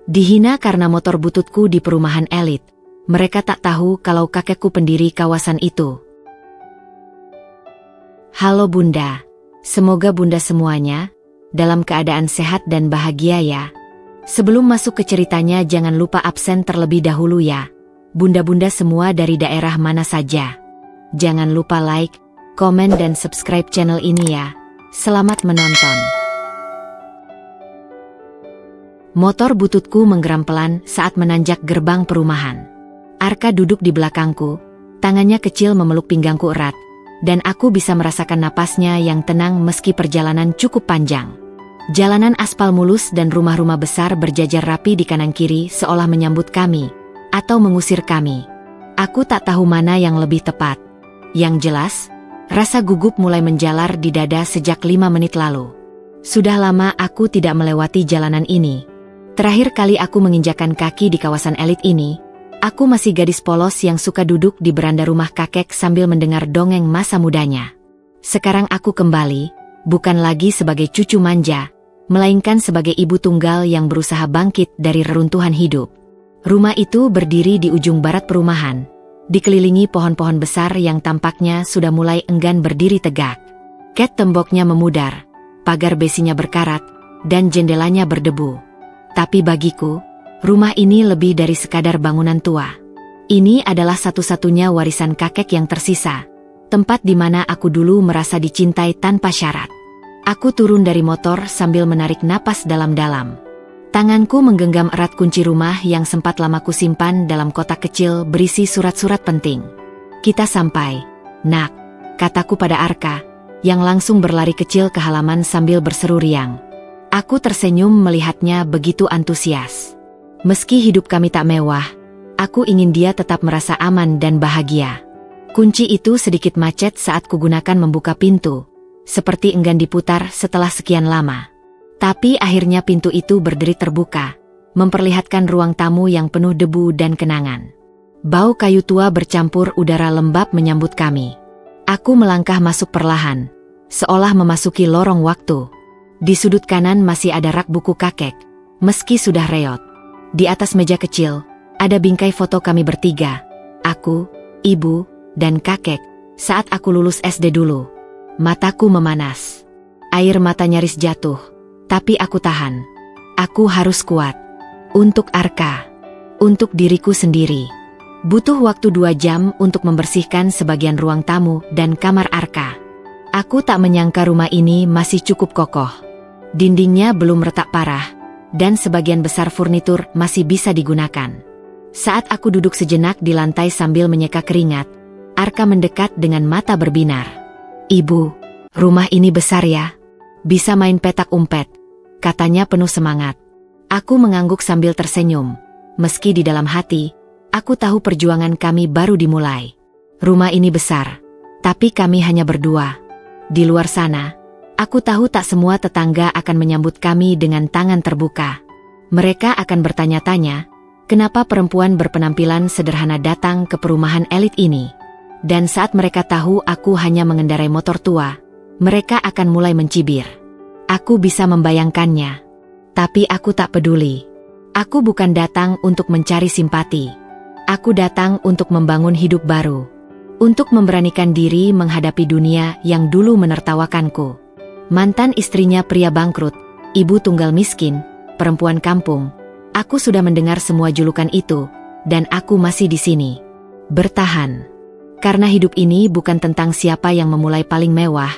Dihina karena motor bututku di perumahan elit. Mereka tak tahu kalau kakekku pendiri kawasan itu. Halo Bunda. Semoga Bunda semuanya dalam keadaan sehat dan bahagia ya. Sebelum masuk ke ceritanya jangan lupa absen terlebih dahulu ya. Bunda-bunda semua dari daerah mana saja. Jangan lupa like, komen dan subscribe channel ini ya. Selamat menonton. Motor bututku menggeram pelan saat menanjak gerbang perumahan. Arka duduk di belakangku, tangannya kecil memeluk pinggangku erat, dan aku bisa merasakan napasnya yang tenang meski perjalanan cukup panjang. Jalanan aspal mulus dan rumah-rumah besar berjajar rapi di kanan kiri seolah menyambut kami, atau mengusir kami. Aku tak tahu mana yang lebih tepat. Yang jelas, rasa gugup mulai menjalar di dada sejak 5 menit lalu. Sudah lama aku tidak melewati jalanan ini. Terakhir kali aku menginjakan kaki di kawasan elit ini, aku masih gadis polos yang suka duduk di beranda rumah kakek sambil mendengar dongeng masa mudanya. Sekarang aku kembali, bukan lagi sebagai cucu manja, melainkan sebagai ibu tunggal yang berusaha bangkit dari reruntuhan hidup. Rumah itu berdiri di ujung barat perumahan, dikelilingi pohon-pohon besar yang tampaknya sudah mulai enggan berdiri tegak. Ket temboknya memudar, pagar besinya berkarat, dan jendelanya berdebu. Tapi bagiku, rumah ini lebih dari sekadar bangunan tua. Ini adalah satu-satunya warisan kakek yang tersisa, tempat di mana aku dulu merasa dicintai tanpa syarat. Aku turun dari motor sambil menarik napas dalam-dalam. Tanganku menggenggam erat kunci rumah yang sempat lama kusimpan dalam kotak kecil berisi surat-surat penting. Kita sampai, nak, kataku pada Arka, yang langsung berlari kecil ke halaman sambil berseru riang. Aku tersenyum melihatnya begitu antusias. Meski hidup kami tak mewah, aku ingin dia tetap merasa aman dan bahagia. Kunci itu sedikit macet saat kugunakan membuka pintu, seperti enggan diputar setelah sekian lama. Tapi akhirnya pintu itu berdiri terbuka, memperlihatkan ruang tamu yang penuh debu dan kenangan. Bau kayu tua bercampur udara lembab menyambut kami. Aku melangkah masuk perlahan, seolah memasuki lorong waktu. Di sudut kanan masih ada rak buku kakek, meski sudah reot. Di atas meja kecil, ada bingkai foto kami bertiga. Aku, ibu, dan kakek, saat aku lulus SD dulu. Mataku memanas. Air mata nyaris jatuh, tapi aku tahan. Aku harus kuat. Untuk Arka. Untuk diriku sendiri. Butuh waktu 2 jam untuk membersihkan sebagian ruang tamu dan kamar Arka. Aku tak menyangka rumah ini masih cukup kokoh. Dindingnya belum retak parah, dan sebagian besar furnitur masih bisa digunakan. Saat aku duduk sejenak di lantai sambil menyeka keringat, Arka mendekat dengan mata berbinar. Ibu, rumah ini besar ya? Bisa main petak umpet, katanya penuh semangat. Aku mengangguk sambil tersenyum. Meski di dalam hati, aku tahu perjuangan kami baru dimulai. Rumah ini besar, tapi kami hanya berdua. Di luar sana, aku tahu tak semua tetangga akan menyambut kami dengan tangan terbuka. Mereka akan bertanya-tanya, kenapa perempuan berpenampilan sederhana datang ke perumahan elit ini. Dan saat mereka tahu aku hanya mengendarai motor tua, mereka akan mulai mencibir. Aku bisa membayangkannya. Tapi aku tak peduli. Aku bukan datang untuk mencari simpati. Aku datang untuk membangun hidup baru. Untuk memberanikan diri menghadapi dunia yang dulu menertawakanku. Mantan istrinya pria bangkrut, ibu tunggal miskin, perempuan kampung. Aku sudah mendengar semua julukan itu, dan aku masih di sini. Bertahan. Karena hidup ini bukan tentang siapa yang memulai paling mewah,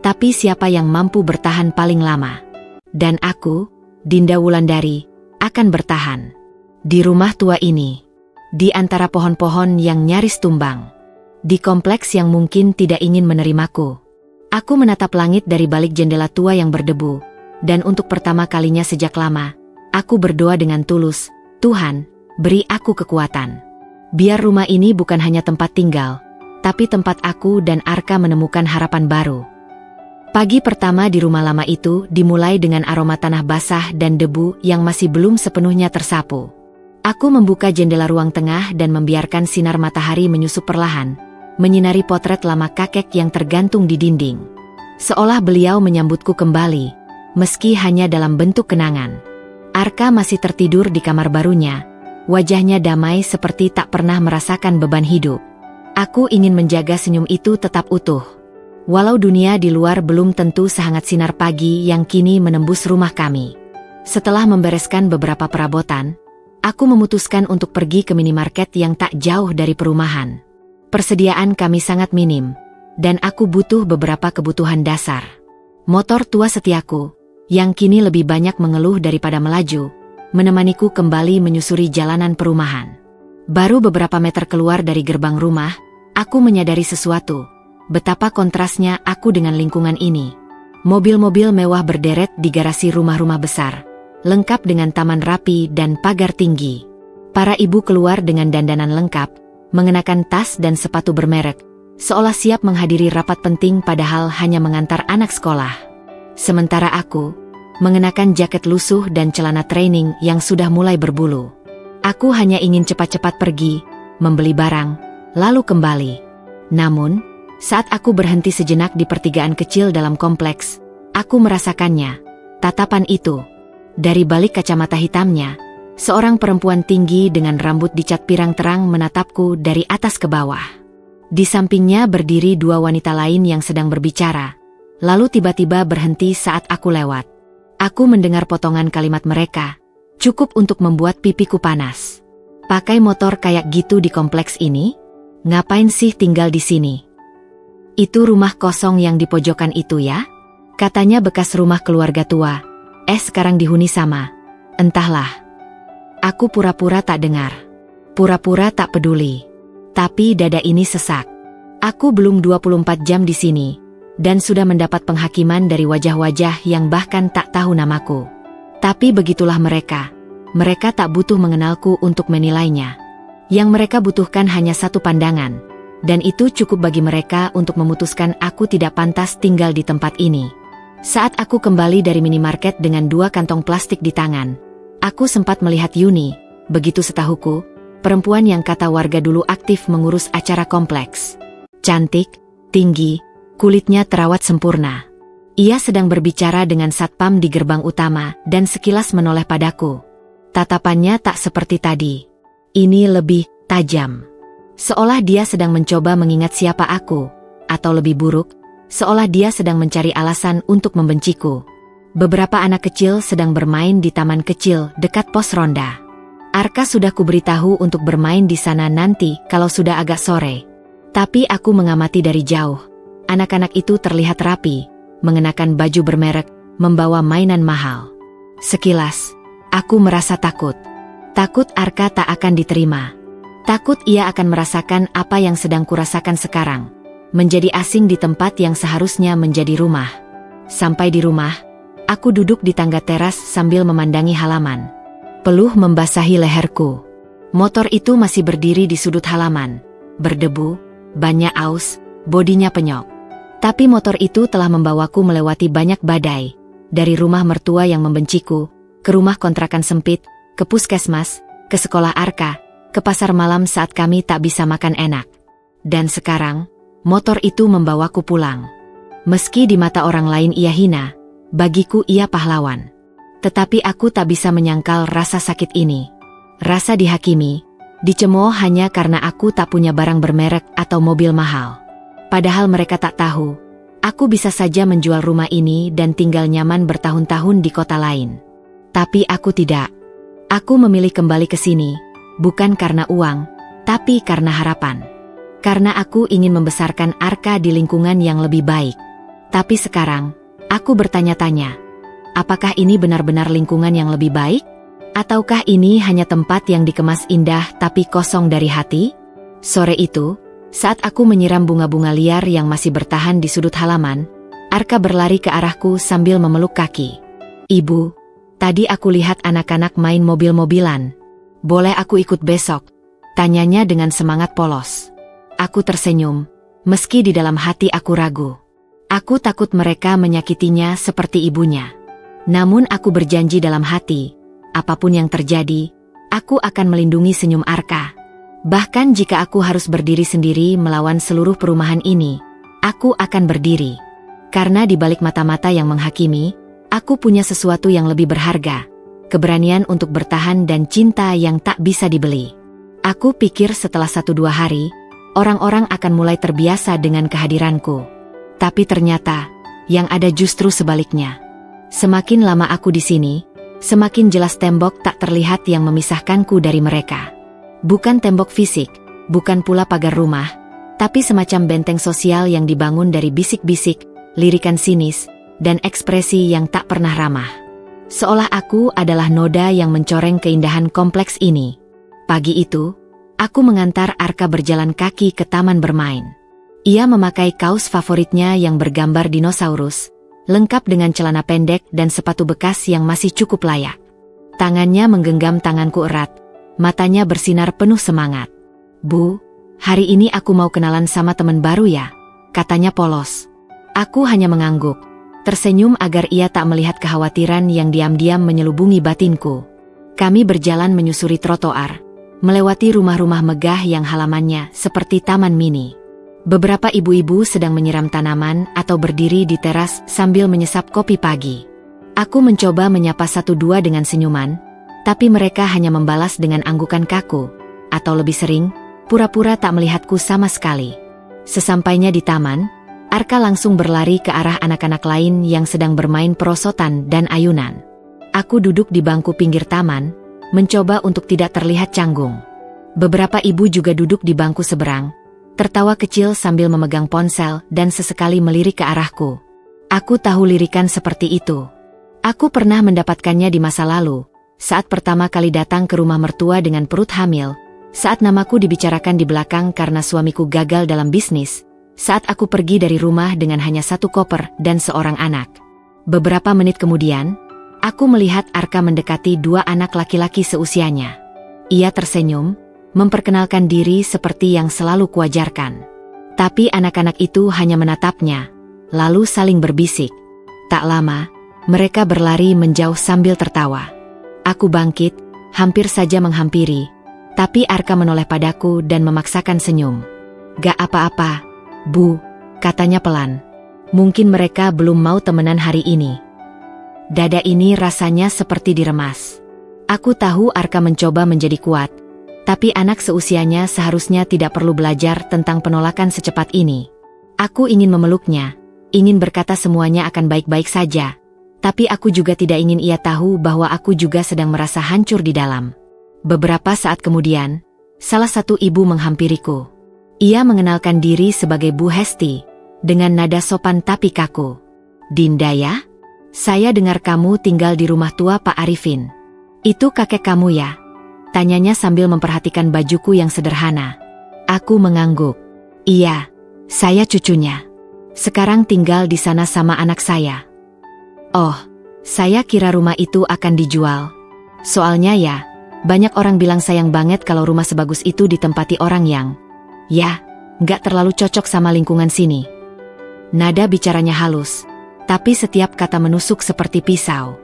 tapi siapa yang mampu bertahan paling lama. Dan aku, Dinda Wulandari, akan bertahan. Di rumah tua ini. Di antara pohon-pohon yang nyaris tumbang. Di kompleks yang mungkin tidak ingin menerimaku. Aku menatap langit dari balik jendela tua yang berdebu, dan untuk pertama kalinya sejak lama, aku berdoa dengan tulus, Tuhan, beri aku kekuatan. Biar rumah ini bukan hanya tempat tinggal, tapi tempat aku dan Arka menemukan harapan baru. Pagi pertama di rumah lama itu dimulai dengan aroma tanah basah dan debu yang masih belum sepenuhnya tersapu. Aku membuka jendela ruang tengah dan membiarkan sinar matahari menyusup perlahan, menyinari potret lama kakek yang tergantung di dinding. Seolah beliau menyambutku kembali, meski hanya dalam bentuk kenangan. Arka masih tertidur di kamar barunya. Wajahnya damai seperti tak pernah merasakan beban hidup. Aku ingin menjaga senyum itu tetap utuh. Walau dunia di luar belum tentu sehangat sinar pagi yang kini menembus rumah kami. Setelah membereskan beberapa perabotan, aku memutuskan untuk pergi ke minimarket yang tak jauh dari perumahan. Persediaan kami sangat minim, dan aku butuh beberapa kebutuhan dasar. Motor tua setiaku, yang kini lebih banyak mengeluh daripada melaju, menemaniku kembali menyusuri jalanan perumahan. Baru beberapa meter keluar dari gerbang rumah, aku menyadari sesuatu. Betapa kontrasnya aku dengan lingkungan ini. Mobil-mobil mewah berderet di garasi rumah-rumah besar, lengkap dengan taman rapi dan pagar tinggi. Para ibu keluar dengan dandanan lengkap, mengenakan tas dan sepatu bermerek, seolah siap menghadiri rapat penting padahal hanya mengantar anak sekolah. Sementara aku mengenakan jaket lusuh dan celana training yang sudah mulai berbulu. Aku hanya ingin cepat-cepat pergi, membeli barang, lalu kembali. Namun, saat aku berhenti sejenak di pertigaan kecil dalam kompleks, aku merasakannya, tatapan itu. Dari balik kacamata hitamnya, seorang perempuan tinggi dengan rambut dicat pirang terang menatapku dari atas ke bawah. Di sampingnya berdiri dua wanita lain yang sedang berbicara, lalu tiba-tiba berhenti saat aku lewat. Aku mendengar potongan kalimat mereka, cukup untuk membuat pipiku panas. Pakai motor kayak gitu di kompleks ini? Ngapain sih tinggal di sini? Itu rumah kosong yang di pojokan itu ya? Katanya bekas rumah keluarga tua. Sekarang dihuni sama. Entahlah. Aku pura-pura tak dengar. Pura-pura tak peduli. Tapi dada ini sesak. Aku belum 24 jam di sini, dan sudah mendapat penghakiman dari wajah-wajah yang bahkan tak tahu namaku. Tapi begitulah mereka. Mereka tak butuh mengenalku untuk menilainya. Yang mereka butuhkan hanya satu pandangan, dan itu cukup bagi mereka untuk memutuskan aku tidak pantas tinggal di tempat ini. Saat aku kembali dari minimarket dengan 2 kantong plastik di tangan, aku sempat melihat Yuni, begitu setahuku, perempuan yang kata warga dulu aktif mengurus acara kompleks. Cantik, tinggi, kulitnya terawat sempurna. Ia sedang berbicara dengan satpam di gerbang utama dan sekilas menoleh padaku. Tatapannya tak seperti tadi. Ini lebih tajam. Seolah dia sedang mencoba mengingat siapa aku, atau lebih buruk, seolah dia sedang mencari alasan untuk membenciku. Beberapa anak kecil sedang bermain di taman kecil dekat pos ronda. Arka sudah kuberitahu untuk bermain di sana nanti kalau sudah agak sore. Tapi aku mengamati dari jauh. Anak-anak itu terlihat rapi, mengenakan baju bermerek, membawa mainan mahal. Sekilas, aku merasa takut. Takut Arka tak akan diterima. Takut ia akan merasakan apa yang sedang kurasakan sekarang. Menjadi asing di tempat yang seharusnya menjadi rumah. Sampai di rumah, aku duduk di tangga teras sambil memandangi halaman. Peluh membasahi leherku. Motor itu masih berdiri di sudut halaman. Berdebu, banyak aus, bodinya penyok. Tapi motor itu telah membawaku melewati banyak badai. Dari rumah mertua yang membenciku, ke rumah kontrakan sempit, ke puskesmas, ke sekolah Arka, ke pasar malam saat kami tak bisa makan enak. Dan sekarang, motor itu membawaku pulang. Meski di mata orang lain ia hina, bagiku ia pahlawan. Tetapi aku tak bisa menyangkal rasa sakit ini. Rasa dihakimi, dicemooh hanya karena aku tak punya barang bermerek atau mobil mahal. Padahal mereka tak tahu, aku bisa saja menjual rumah ini dan tinggal nyaman bertahun-tahun di kota lain. Tapi aku tidak. Aku memilih kembali ke sini, bukan karena uang, tapi karena harapan. Karena aku ingin membesarkan Arka di lingkungan yang lebih baik. Tapi sekarang, aku bertanya-tanya, apakah ini benar-benar lingkungan yang lebih baik? Ataukah ini hanya tempat yang dikemas indah tapi kosong dari hati? Sore itu, saat aku menyiram bunga-bunga liar yang masih bertahan di sudut halaman, Arka berlari ke arahku sambil memeluk kaki. Ibu, tadi aku lihat anak-anak main mobil-mobilan. Boleh aku ikut besok? Tanyanya dengan semangat polos. Aku tersenyum, meski di dalam hati aku ragu. Aku takut mereka menyakitinya seperti ibunya. Namun aku berjanji dalam hati, apapun yang terjadi, aku akan melindungi senyum Arka. Bahkan jika aku harus berdiri sendiri melawan seluruh perumahan ini, aku akan berdiri. Karena di balik mata-mata yang menghakimi, aku punya sesuatu yang lebih berharga. keberanian untuk bertahan dan cinta yang tak bisa dibeli. Aku pikir setelah 1-2 hari, orang-orang akan mulai terbiasa dengan kehadiranku. Tapi ternyata, yang ada justru sebaliknya. Semakin lama aku di sini, semakin jelas tembok tak terlihat yang memisahkanku dari mereka. Bukan tembok fisik, bukan pula pagar rumah, tapi semacam benteng sosial yang dibangun dari bisik-bisik, lirikan sinis, dan ekspresi yang tak pernah ramah. Seolah aku adalah noda yang mencoreng keindahan kompleks ini. Pagi itu, aku mengantar Arka berjalan kaki ke taman bermain. Ia memakai kaos favoritnya yang bergambar dinosaurus, lengkap dengan celana pendek dan sepatu bekas yang masih cukup layak. Tangannya menggenggam tanganku erat, matanya bersinar penuh semangat. "Bu, hari ini aku mau kenalan sama teman baru ya," katanya polos. Aku hanya mengangguk, tersenyum agar ia tak melihat kekhawatiran yang diam-diam menyelubungi batinku. Kami berjalan menyusuri trotoar, melewati rumah-rumah megah yang halamannya seperti taman mini. Beberapa ibu-ibu sedang menyiram tanaman atau berdiri di teras sambil menyesap kopi pagi. Aku mencoba menyapa 1-2 dengan senyuman, tapi mereka hanya membalas dengan anggukan kaku, atau lebih sering, pura-pura tak melihatku sama sekali. Sesampainya di taman, Arka langsung berlari ke arah anak-anak lain yang sedang bermain perosotan dan ayunan. Aku duduk di bangku pinggir taman, mencoba untuk tidak terlihat canggung. Beberapa ibu juga duduk di bangku seberang, tertawa kecil sambil memegang ponsel dan sesekali melirik ke arahku. Aku tahu lirikan seperti itu. Aku pernah mendapatkannya di masa lalu, saat pertama kali datang ke rumah mertua dengan perut hamil, saat namaku dibicarakan di belakang karena suamiku gagal dalam bisnis, saat aku pergi dari rumah dengan hanya 1 koper dan seorang anak. Beberapa menit kemudian, aku melihat Arka mendekati 2 anak laki-laki seusianya. Ia tersenyum, memperkenalkan diri seperti yang selalu kuajarkan. Tapi anak-anak itu hanya menatapnya, lalu saling berbisik. Tak lama, mereka berlari menjauh sambil tertawa. Aku bangkit, hampir saja menghampiri, tapi Arka menoleh padaku dan memaksakan senyum. "Gak apa-apa, Bu," katanya pelan. "Mungkin mereka belum mau temenan hari ini." Dada ini rasanya seperti diremas. Aku tahu Arka mencoba menjadi kuat, tapi anak seusianya seharusnya tidak perlu belajar tentang penolakan secepat ini. Aku ingin memeluknya, ingin berkata semuanya akan baik-baik saja, tapi aku juga tidak ingin ia tahu bahwa aku juga sedang merasa hancur di dalam. Beberapa saat kemudian, salah satu ibu menghampiriku. Ia mengenalkan diri sebagai Bu Hesti, dengan nada sopan tapi kaku. "Dinda ya? Saya dengar kamu tinggal di rumah tua Pak Arifin. Itu kakek kamu ya?" tanyanya sambil memperhatikan bajuku yang sederhana. Aku mengangguk. "Iya, saya cucunya. Sekarang tinggal di sana sama anak saya." "Oh, saya kira rumah itu akan dijual. Soalnya ya, banyak orang bilang sayang banget kalau rumah sebagus itu ditempati orang yang, ya, nggak terlalu cocok sama lingkungan sini." Nada bicaranya halus, tapi setiap kata menusuk seperti pisau.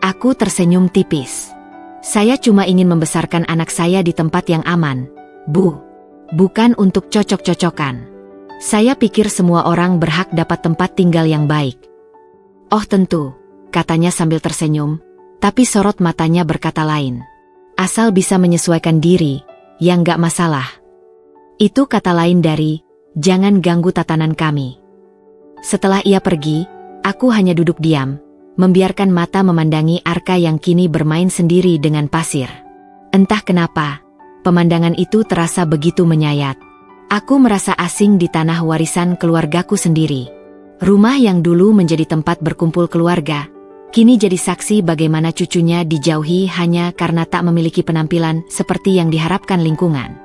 Aku tersenyum tipis. "Saya cuma ingin membesarkan anak saya di tempat yang aman, Bu. Bukan untuk cocok-cocokan. Saya pikir semua orang berhak dapat tempat tinggal yang baik." "Oh tentu," katanya sambil tersenyum, tapi sorot matanya berkata lain. "Asal bisa menyesuaikan diri, ya nggak masalah." Itu kata lain dari, "Jangan ganggu tatanan kami." Setelah ia pergi, aku hanya duduk diam, membiarkan mata memandangi Arka yang kini bermain sendiri dengan pasir. Entah kenapa, pemandangan itu terasa begitu menyayat. Aku merasa asing di tanah warisan keluargaku sendiri. Rumah yang dulu menjadi tempat berkumpul keluarga, kini jadi saksi bagaimana cucunya dijauhi hanya karena tak memiliki penampilan seperti yang diharapkan lingkungan.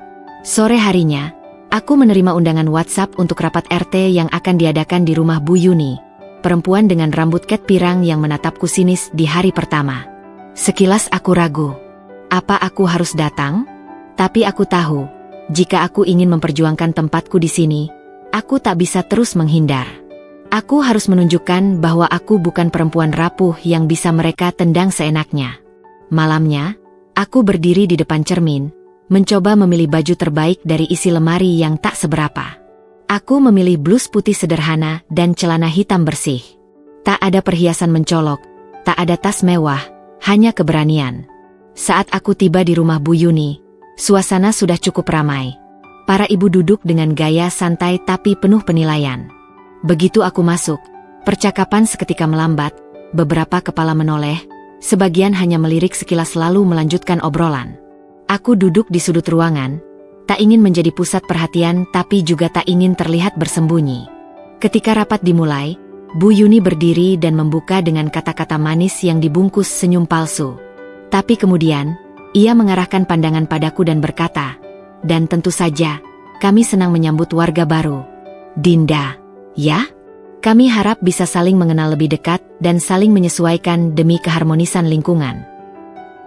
Sore harinya, aku menerima undangan WhatsApp untuk rapat RT yang akan diadakan di rumah Bu Yuni, perempuan dengan rambut cat pirang yang menatapku sinis di hari pertama. Sekilas aku ragu. Apa aku harus datang? Tapi aku tahu, jika aku ingin memperjuangkan tempatku di sini, aku tak bisa terus menghindar. Aku harus menunjukkan bahwa aku bukan perempuan rapuh yang bisa mereka tendang seenaknya. Malamnya, aku berdiri di depan cermin, mencoba memilih baju terbaik dari isi lemari yang tak seberapa. Aku memilih blus putih sederhana dan celana hitam bersih. Tak ada perhiasan mencolok, tak ada tas mewah, hanya keberanian. Saat aku tiba di rumah Bu Yuni, suasana sudah cukup ramai. Para ibu duduk dengan gaya santai tapi penuh penilaian. Begitu aku masuk, percakapan seketika melambat, beberapa kepala menoleh, sebagian hanya melirik sekilas lalu melanjutkan obrolan. Aku duduk di sudut ruangan, tak ingin menjadi pusat perhatian tapi juga tak ingin terlihat bersembunyi. Ketika rapat dimulai, Bu Yuni berdiri dan membuka dengan kata-kata manis yang dibungkus senyum palsu. Tapi kemudian, ia mengarahkan pandangan padaku dan berkata, "Dan tentu saja, kami senang menyambut warga baru. Dinda, ya? Kami harap bisa saling mengenal lebih dekat dan saling menyesuaikan demi keharmonisan lingkungan."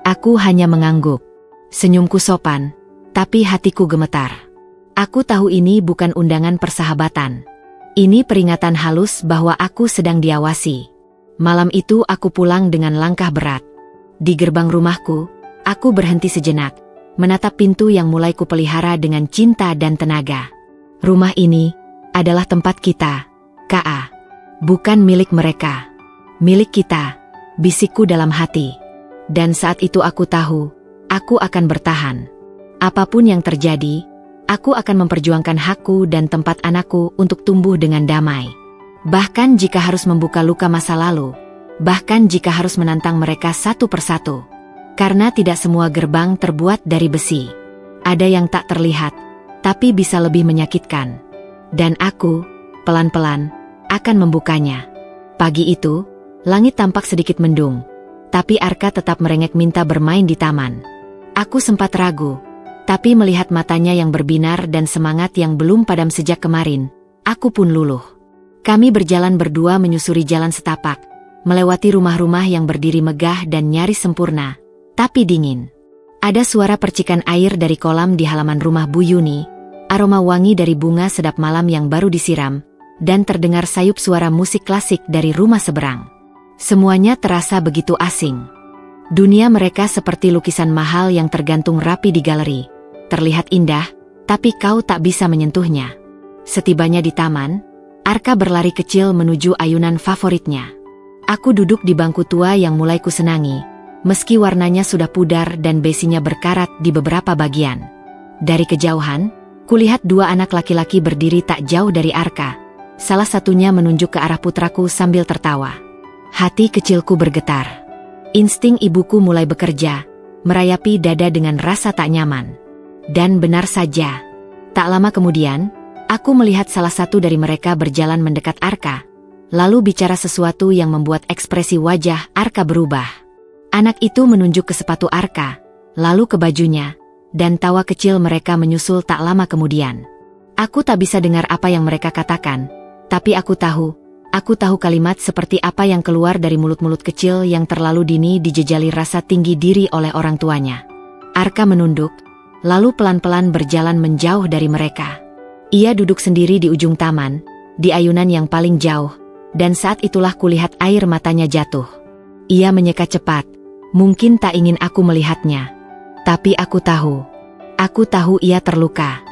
Aku hanya mengangguk. Senyumku sopan, tapi hatiku gemetar. Aku tahu ini bukan undangan persahabatan. Ini peringatan halus bahwa aku sedang diawasi. Malam itu aku pulang dengan langkah berat. Di gerbang rumahku, aku berhenti sejenak, menatap pintu yang mulai kupelihara dengan cinta dan tenaga. Rumah ini adalah tempat kita, Ka. Bukan milik mereka. Milik kita, bisikku dalam hati. Dan saat itu aku tahu, aku akan bertahan. Apapun yang terjadi, aku akan memperjuangkan hakku dan tempat anakku untuk tumbuh dengan damai. Bahkan jika harus membuka luka masa lalu, bahkan jika harus menantang mereka satu persatu. Karena tidak semua gerbang terbuat dari besi. Ada yang tak terlihat, tapi bisa lebih menyakitkan. Dan aku, pelan-pelan, akan membukanya. Pagi itu, langit tampak sedikit mendung, tapi Arka tetap merengek minta bermain di taman. Aku sempat ragu, tapi melihat matanya yang berbinar dan semangat yang belum padam sejak kemarin, aku pun luluh. Kami berjalan berdua menyusuri jalan setapak, melewati rumah-rumah yang berdiri megah dan nyaris sempurna, tapi dingin. Ada suara percikan air dari kolam di halaman rumah Bu Yuni, aroma wangi dari bunga sedap malam yang baru disiram, dan terdengar sayup suara musik klasik dari rumah seberang. Semuanya terasa begitu asing. Dunia mereka seperti lukisan mahal yang tergantung rapi di galeri. Terlihat indah, tapi kau tak bisa menyentuhnya. Setibanya di taman, Arka berlari kecil menuju ayunan favoritnya. Aku duduk di bangku tua yang mulai kusenangi, meski warnanya sudah pudar dan besinya berkarat di beberapa bagian. Dari kejauhan, kulihat dua anak laki-laki berdiri tak jauh dari Arka. Salah satunya menunjuk ke arah putraku sambil tertawa. Hati kecilku bergetar. Insting ibuku mulai bekerja, merayapi dada dengan rasa tak nyaman. Dan benar saja, tak lama kemudian, aku melihat salah satu dari mereka berjalan mendekat Arka, lalu bicara sesuatu yang membuat ekspresi wajah Arka berubah. Anak itu menunjuk ke sepatu Arka, lalu ke bajunya, dan tawa kecil mereka menyusul tak lama kemudian. Aku tak bisa dengar apa yang mereka katakan, tapi aku tahu kalimat seperti apa yang keluar dari mulut-mulut kecil yang terlalu dini dijejali rasa tinggi diri oleh orang tuanya. Arka menunduk, lalu pelan-pelan berjalan menjauh dari mereka. Ia duduk sendiri di ujung taman, di ayunan yang paling jauh, dan saat itulah kulihat air matanya jatuh. Ia menyeka cepat, mungkin tak ingin aku melihatnya. Tapi aku tahu ia terluka.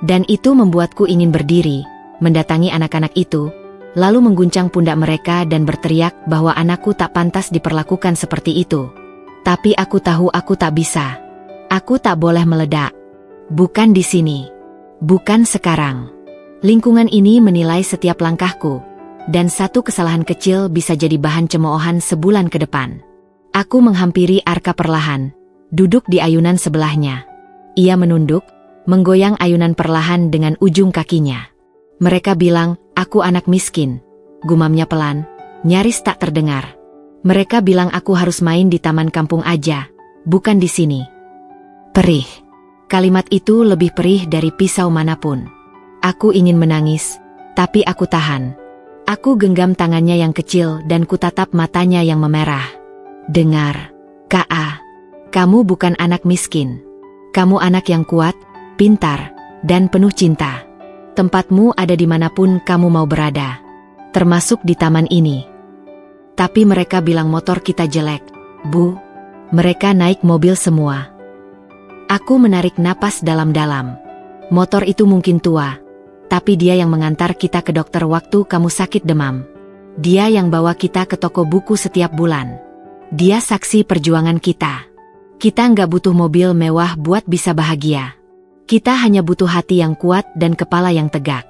Dan itu membuatku ingin berdiri, mendatangi anak-anak itu, lalu mengguncang pundak mereka dan berteriak bahwa anakku tak pantas diperlakukan seperti itu. Tapi aku tahu aku tak bisa. Aku tak boleh meledak. Bukan di sini. Bukan sekarang. Lingkungan ini menilai setiap langkahku, dan satu kesalahan kecil bisa jadi bahan cemoohan sebulan ke depan. Aku menghampiri Arka perlahan, duduk di ayunan sebelahnya. Ia menunduk, menggoyang ayunan perlahan dengan ujung kakinya. Mereka bilang, aku anak miskin. Gumamnya pelan, nyaris tak terdengar. Mereka bilang aku harus main di taman kampung aja, bukan di sini. Perih. Kalimat itu lebih perih dari pisau manapun. Aku ingin menangis, tapi aku tahan. Aku genggam tangannya yang kecil dan kutatap matanya yang memerah. Dengar, Ka, kamu bukan anak miskin. Kamu anak yang kuat, pintar, dan penuh cinta. Tempatmu ada dimanapun kamu mau berada, termasuk di taman ini. Tapi mereka bilang motor kita jelek, Bu. Mereka naik mobil semua. Aku menarik napas dalam-dalam. Motor itu mungkin tua, tapi dia yang mengantar kita ke dokter waktu kamu sakit demam. Dia yang bawa kita ke toko buku setiap bulan. Dia saksi perjuangan kita. Kita nggak butuh mobil mewah buat bisa bahagia. Kita hanya butuh hati yang kuat dan kepala yang tegak.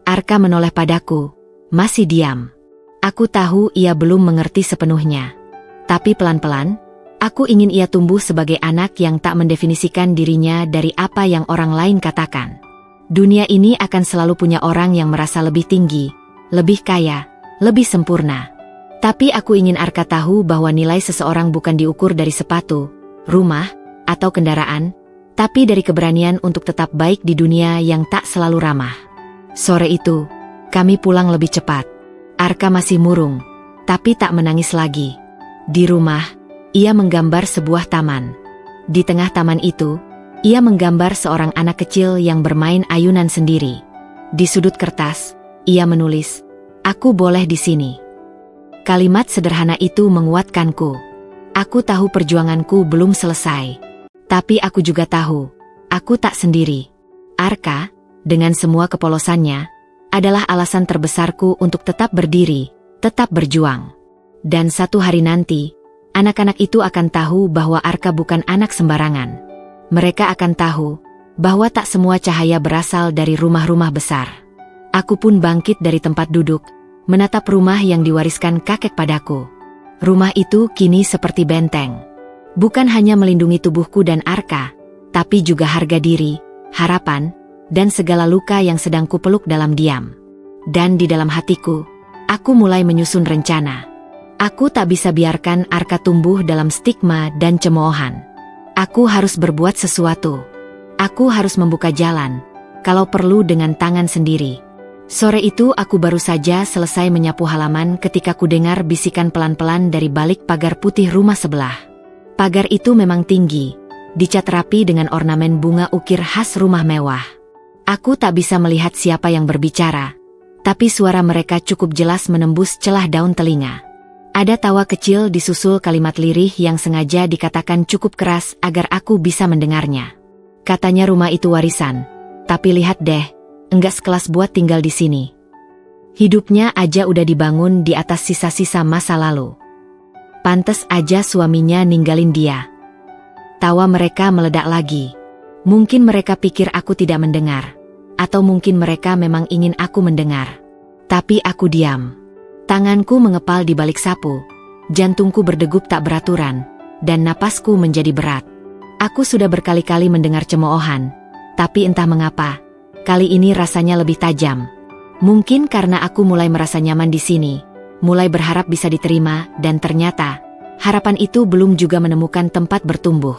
Arka menoleh padaku, masih diam. Aku tahu ia belum mengerti sepenuhnya. Tapi pelan-pelan, aku ingin ia tumbuh sebagai anak yang tak mendefinisikan dirinya dari apa yang orang lain katakan. Dunia ini akan selalu punya orang yang merasa lebih tinggi, lebih kaya, lebih sempurna. Tapi aku ingin Arka tahu bahwa nilai seseorang bukan diukur dari sepatu, rumah, atau kendaraan, tapi dari keberanian untuk tetap baik di dunia yang tak selalu ramah. Sore itu, kami pulang lebih cepat. Arka masih murung, tapi tak menangis lagi. Di rumah, ia menggambar sebuah taman. Di tengah taman itu, ia menggambar seorang anak kecil yang bermain ayunan sendiri. Di sudut kertas, ia menulis, "Aku boleh di sini." Kalimat sederhana itu menguatkanku. Aku tahu perjuanganku belum selesai. Tapi aku juga tahu, aku tak sendiri. Arka, dengan semua kepolosannya, adalah alasan terbesarku untuk tetap berdiri, tetap berjuang. Dan satu hari nanti, anak-anak itu akan tahu bahwa Arka bukan anak sembarangan. Mereka akan tahu bahwa tak semua cahaya berasal dari rumah-rumah besar. Aku pun bangkit dari tempat duduk, menatap rumah yang diwariskan kakek padaku. Rumah itu kini seperti benteng. Bukan hanya melindungi tubuhku dan Arka, tapi juga harga diri, harapan, dan segala luka yang sedang kupeluk dalam diam. Dan di dalam hatiku, aku mulai menyusun rencana. Aku tak bisa biarkan Arka tumbuh dalam stigma dan cemoohan. Aku harus berbuat sesuatu. Aku harus membuka jalan, kalau perlu dengan tangan sendiri. Sore itu aku baru saja selesai menyapu halaman ketika ku dengar bisikan pelan-pelan dari balik pagar putih rumah sebelah. Pagar itu memang tinggi, dicat rapi dengan ornamen bunga ukir khas rumah mewah. Aku tak bisa melihat siapa yang berbicara, tapi suara mereka cukup jelas menembus celah daun telinga. Ada tawa kecil disusul kalimat lirih yang sengaja dikatakan cukup keras agar aku bisa mendengarnya. Katanya rumah itu warisan, tapi lihat deh, enggak sekelas buat tinggal di sini. Hidupnya aja udah dibangun di atas sisa-sisa masa lalu. Pantes aja suaminya ninggalin dia. Tawa mereka meledak lagi. Mungkin mereka pikir aku tidak mendengar. Atau mungkin mereka memang ingin aku mendengar. Tapi aku diam. Tanganku mengepal di balik sapu. Jantungku berdegup tak beraturan. Dan napasku menjadi berat. Aku sudah berkali-kali mendengar cemoohan. Tapi entah mengapa, kali ini rasanya lebih tajam. Mungkin karena aku mulai merasa nyaman di sini. Mulai berharap bisa diterima, dan ternyata, harapan itu belum juga menemukan tempat bertumbuh.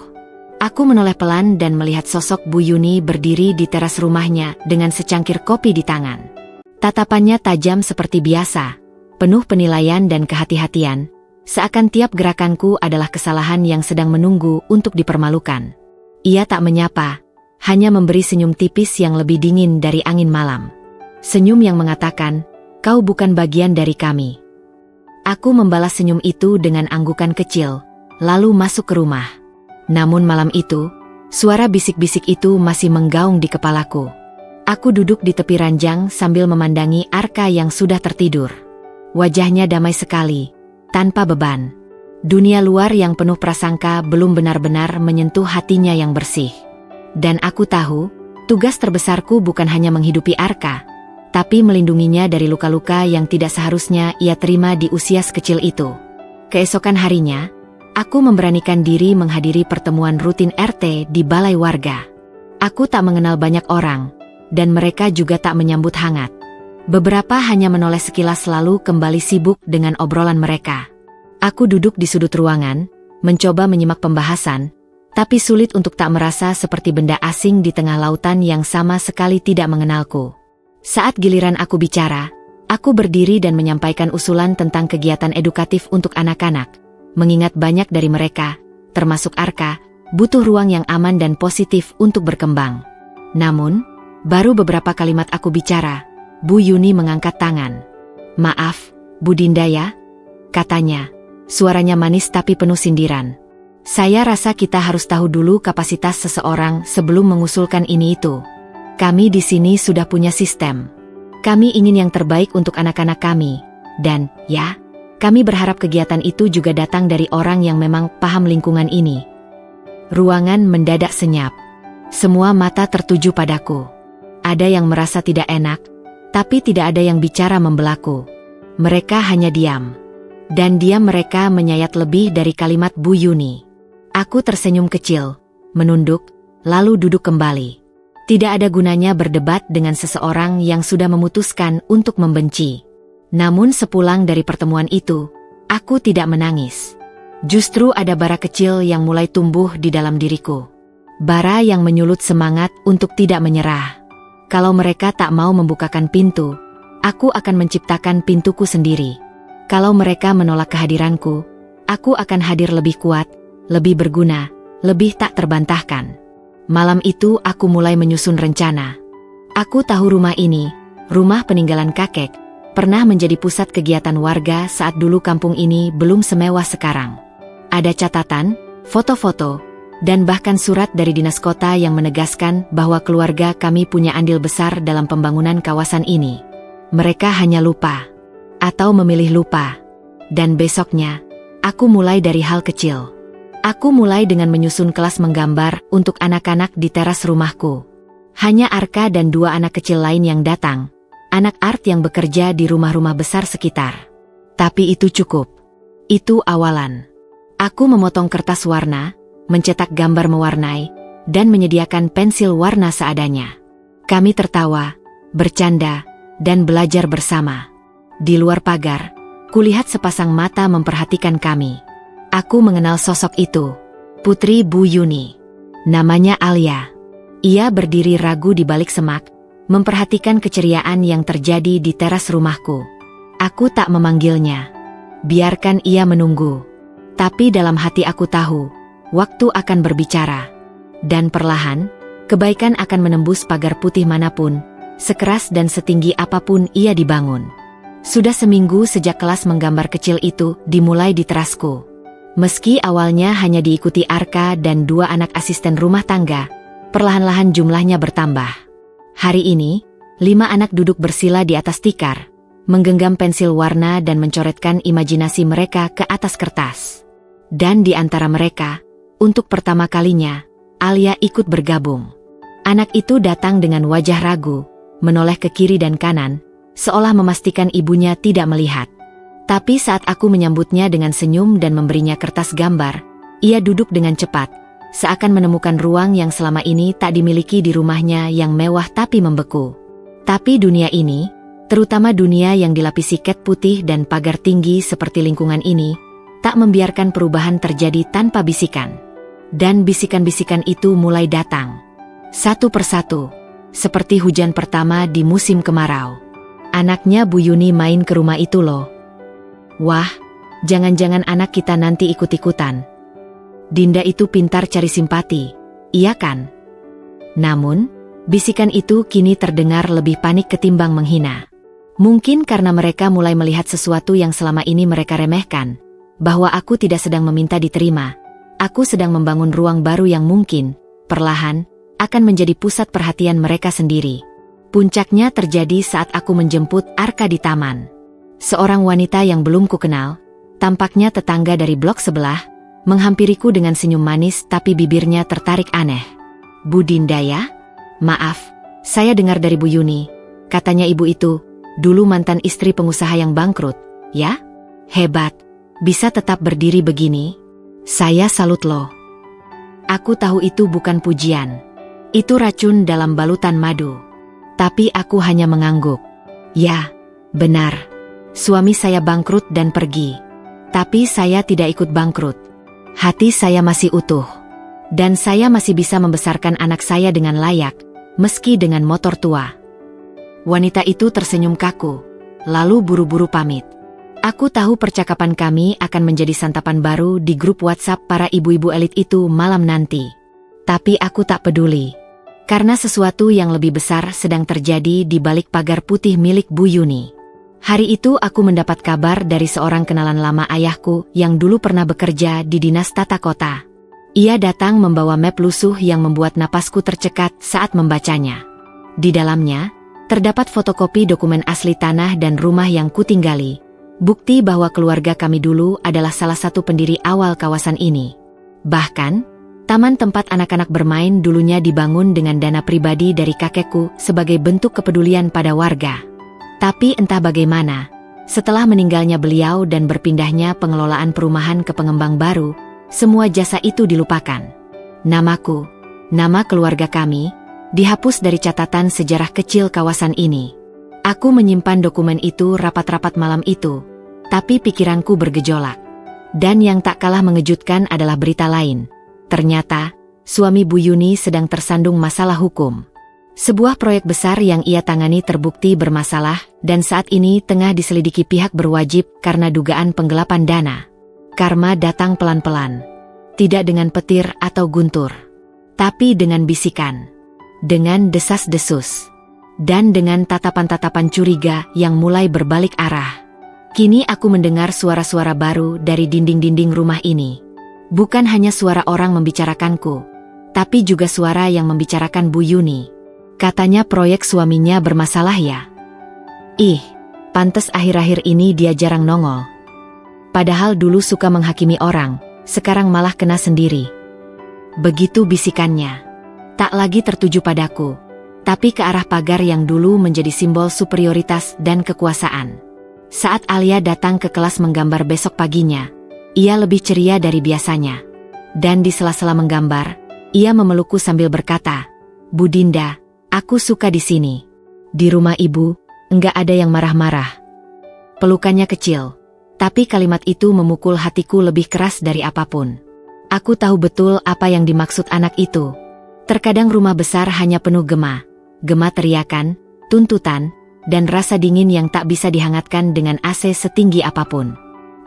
Aku menoleh pelan dan melihat sosok Bu Yuni berdiri di teras rumahnya dengan secangkir kopi di tangan. Tatapannya tajam seperti biasa, penuh penilaian dan kehati-hatian, seakan tiap gerakanku adalah kesalahan yang sedang menunggu untuk dipermalukan. Ia tak menyapa, hanya memberi senyum tipis yang lebih dingin dari angin malam. Senyum yang mengatakan, "Kau bukan bagian dari kami." Aku membalas senyum itu dengan anggukan kecil, lalu masuk ke rumah. Namun malam itu, suara bisik-bisik itu masih menggaung di kepalaku. Aku duduk di tepi ranjang sambil memandangi Arka yang sudah tertidur. Wajahnya damai sekali, tanpa beban. Dunia luar yang penuh prasangka belum benar-benar menyentuh hatinya yang bersih. Dan aku tahu, tugas terbesarku bukan hanya menghidupi Arka, tapi melindunginya dari luka-luka yang tidak seharusnya ia terima di usia sekecil itu. Keesokan harinya, aku memberanikan diri menghadiri pertemuan rutin RT di balai warga. Aku tak mengenal banyak orang, dan mereka juga tak menyambut hangat. Beberapa hanya menoleh sekilas lalu kembali sibuk dengan obrolan mereka. Aku duduk di sudut ruangan, mencoba menyimak pembahasan, tapi sulit untuk tak merasa seperti benda asing di tengah lautan yang sama sekali tidak mengenalku. Saat giliran aku bicara, aku berdiri dan menyampaikan usulan tentang kegiatan edukatif untuk anak-anak, mengingat banyak dari mereka, termasuk Arka, butuh ruang yang aman dan positif untuk berkembang. Namun, baru beberapa kalimat aku bicara, Bu Yuni mengangkat tangan. "Maaf, Bu Dinda ya," katanya, suaranya manis tapi penuh sindiran. "Saya rasa kita harus tahu dulu kapasitas seseorang sebelum mengusulkan ini itu. Kami di sini sudah punya sistem. Kami ingin yang terbaik untuk anak-anak kami. Dan, ya, Kami berharap kegiatan itu juga datang dari orang yang memang paham lingkungan ini. Ruangan mendadak senyap. Semua mata tertuju padaku. Ada yang merasa tidak enak, tapi tidak ada yang bicara membelaku. Mereka hanya diam. Dan diam mereka menyayat lebih dari kalimat Bu Yuni. Aku tersenyum kecil, menunduk, lalu duduk kembali. Tidak ada gunanya berdebat dengan seseorang yang sudah memutuskan untuk membenci. Namun sepulang dari pertemuan itu, aku tidak menangis. Justru ada bara kecil yang mulai tumbuh di dalam diriku. Bara yang menyulut semangat untuk tidak menyerah. Kalau mereka tak mau membukakan pintu, aku akan menciptakan pintuku sendiri. Kalau mereka menolak kehadiranku, aku akan hadir lebih kuat, lebih berguna, lebih tak terbantahkan. Malam itu aku mulai menyusun rencana. Aku tahu rumah ini, rumah peninggalan kakek, pernah menjadi pusat kegiatan warga saat dulu kampung ini belum semewah sekarang. Ada catatan, foto-foto, dan bahkan surat dari dinas kota yang menegaskan bahwa keluarga kami punya andil besar dalam pembangunan kawasan ini. Mereka hanya lupa, atau memilih lupa. Dan besoknya, aku mulai dari hal kecil. Aku mulai dengan menyusun kelas menggambar untuk anak-anak di teras rumahku. Hanya Arka dan 2 anak kecil lain yang datang, anak art yang bekerja di rumah-rumah besar sekitar. Tapi itu cukup. Itu awalan. Aku memotong kertas warna, mencetak gambar mewarnai, dan menyediakan pensil warna seadanya. Kami tertawa, bercanda, dan belajar bersama. Di luar pagar, kulihat sepasang mata memperhatikan kami. Aku mengenal sosok itu, putri Bu Yuni. Namanya Alia. Ia berdiri ragu di balik semak, memperhatikan keceriaan yang terjadi di teras rumahku. Aku tak memanggilnya. Biarkan ia menunggu. Tapi dalam hati aku tahu, waktu akan berbicara. Dan perlahan, kebaikan akan menembus pagar putih manapun, sekeras dan setinggi apapun ia dibangun. Sudah seminggu sejak kelas menggambar kecil itu dimulai di terasku. Meski awalnya hanya diikuti Arka dan 2 anak asisten rumah tangga, perlahan-lahan jumlahnya bertambah. Hari ini, 5 anak duduk bersila di atas tikar, menggenggam pensil warna dan mencoretkan imajinasi mereka ke atas kertas. Dan di antara mereka, untuk pertama kalinya, Alia ikut bergabung. Anak itu datang dengan wajah ragu, menoleh ke kiri dan kanan, seolah memastikan ibunya tidak melihat. Tapi saat aku menyambutnya dengan senyum dan memberinya kertas gambar, ia duduk dengan cepat, seakan menemukan ruang yang selama ini tak dimiliki di rumahnya yang mewah tapi membeku. Tapi dunia ini, terutama dunia yang dilapisi cat putih dan pagar tinggi seperti lingkungan ini, tak membiarkan perubahan terjadi tanpa bisikan. Dan bisikan-bisikan itu mulai datang. Satu persatu, seperti hujan pertama di musim kemarau. Anaknya Bu Yuni main ke rumah itu loh. Wah, jangan-jangan anak kita nanti ikut-ikutan. Dinda itu pintar cari simpati, iya kan? Namun, bisikan itu kini terdengar lebih panik ketimbang menghina. Mungkin karena mereka mulai melihat sesuatu yang selama ini mereka remehkan, bahwa aku tidak sedang meminta diterima. Aku sedang membangun ruang baru yang mungkin, perlahan, akan menjadi pusat perhatian mereka sendiri. Puncaknya terjadi saat aku menjemput Arka di taman. Seorang wanita yang belum kukenal, tampaknya tetangga dari blok sebelah, menghampiriku dengan senyum manis tapi bibirnya tertarik aneh. Bu Dinda ya? Maaf, saya dengar dari Bu Yuni, katanya ibu itu, dulu mantan istri pengusaha yang bangkrut, ya? Hebat, bisa tetap berdiri begini. Saya salut loh. Aku tahu itu bukan pujian. Itu racun dalam balutan madu. Tapi aku hanya mengangguk. Ya, benar. Suami saya bangkrut dan pergi. Tapi saya tidak ikut bangkrut. Hati saya masih utuh. Dan saya masih bisa membesarkan anak saya dengan layak, meski dengan motor tua. Wanita itu tersenyum kaku, lalu buru-buru pamit. Aku tahu percakapan kami akan menjadi santapan baru di grup WhatsApp para ibu-ibu elit itu malam nanti. Tapi aku tak peduli. Karena sesuatu yang lebih besar sedang terjadi di balik pagar putih milik Bu Yuni. Hari itu aku mendapat kabar dari seorang kenalan lama ayahku yang dulu pernah bekerja di dinas tata kota. Ia datang membawa map lusuh yang membuat napasku tercekat saat membacanya. Di dalamnya, terdapat fotokopi dokumen asli tanah dan rumah yang kutinggali, Bukti bahwa keluarga kami dulu adalah salah satu pendiri awal kawasan ini. Bahkan, taman tempat anak-anak bermain dulunya dibangun dengan dana pribadi dari kakekku sebagai bentuk kepedulian pada warga. Tapi entah bagaimana, setelah meninggalnya beliau dan berpindahnya pengelolaan perumahan ke pengembang baru, semua jasa itu dilupakan. Namaku, nama keluarga kami, dihapus dari catatan sejarah kecil kawasan ini. Aku menyimpan dokumen itu rapat-rapat malam itu, tapi pikiranku bergejolak. Dan yang tak kalah mengejutkan adalah berita lain. Ternyata, suami Bu Yuni sedang tersandung masalah hukum. Sebuah proyek besar yang ia tangani terbukti bermasalah dan saat ini tengah diselidiki pihak berwajib karena dugaan penggelapan dana. Karma datang pelan-pelan. Tidak dengan petir atau guntur, tapi dengan bisikan, dengan desas-desus, dan dengan tatapan-tatapan curiga yang mulai berbalik arah. Kini aku mendengar suara-suara baru dari dinding-dinding rumah ini. Bukan hanya suara orang membicarakanku, tapi juga suara yang membicarakan Bu Yuni. Katanya proyek suaminya bermasalah ya. Ih, pantes akhir-akhir ini dia jarang nongol. Padahal dulu suka menghakimi orang, sekarang malah kena sendiri. Begitu bisikannya. Tak lagi tertuju padaku, tapi ke arah pagar yang dulu menjadi simbol superioritas dan kekuasaan. Saat Alia datang ke kelas menggambar besok paginya, ia lebih ceria dari biasanya. Dan di sela-sela menggambar, ia memelukku sambil berkata, "Bu Dinda, aku suka di sini. Di rumah ibu, enggak ada yang marah-marah." Pelukannya kecil, tapi kalimat itu memukul hatiku lebih keras dari apapun. Aku tahu betul apa yang dimaksud anak itu. Terkadang rumah besar hanya penuh gema teriakan, tuntutan, dan rasa dingin yang tak bisa dihangatkan dengan AC setinggi apapun.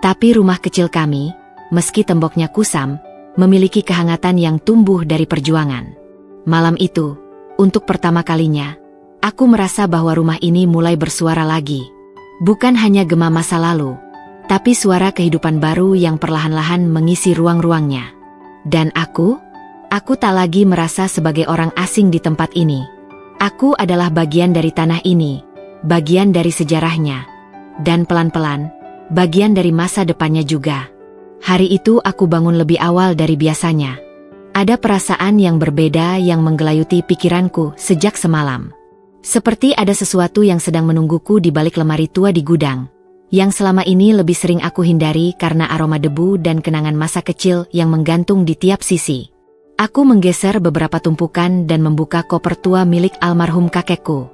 Tapi rumah kecil kami, meski temboknya kusam, memiliki kehangatan yang tumbuh dari perjuangan. Malam itu, untuk pertama kalinya, aku merasa bahwa rumah ini mulai bersuara lagi. Bukan hanya gema masa lalu, tapi suara kehidupan baru yang perlahan-lahan mengisi ruang-ruangnya. Dan aku tak lagi merasa sebagai orang asing di tempat ini. Aku adalah bagian dari tanah ini, bagian dari sejarahnya, dan pelan-pelan, bagian dari masa depannya juga. Hari itu aku bangun lebih awal dari biasanya. Ada perasaan yang berbeda yang menggelayuti pikiranku sejak semalam. Seperti ada sesuatu yang sedang menungguku di balik lemari tua di gudang, yang selama ini lebih sering aku hindari karena aroma debu dan kenangan masa kecil yang menggantung di tiap sisi. Aku menggeser beberapa tumpukan dan membuka koper tua milik almarhum kakekku.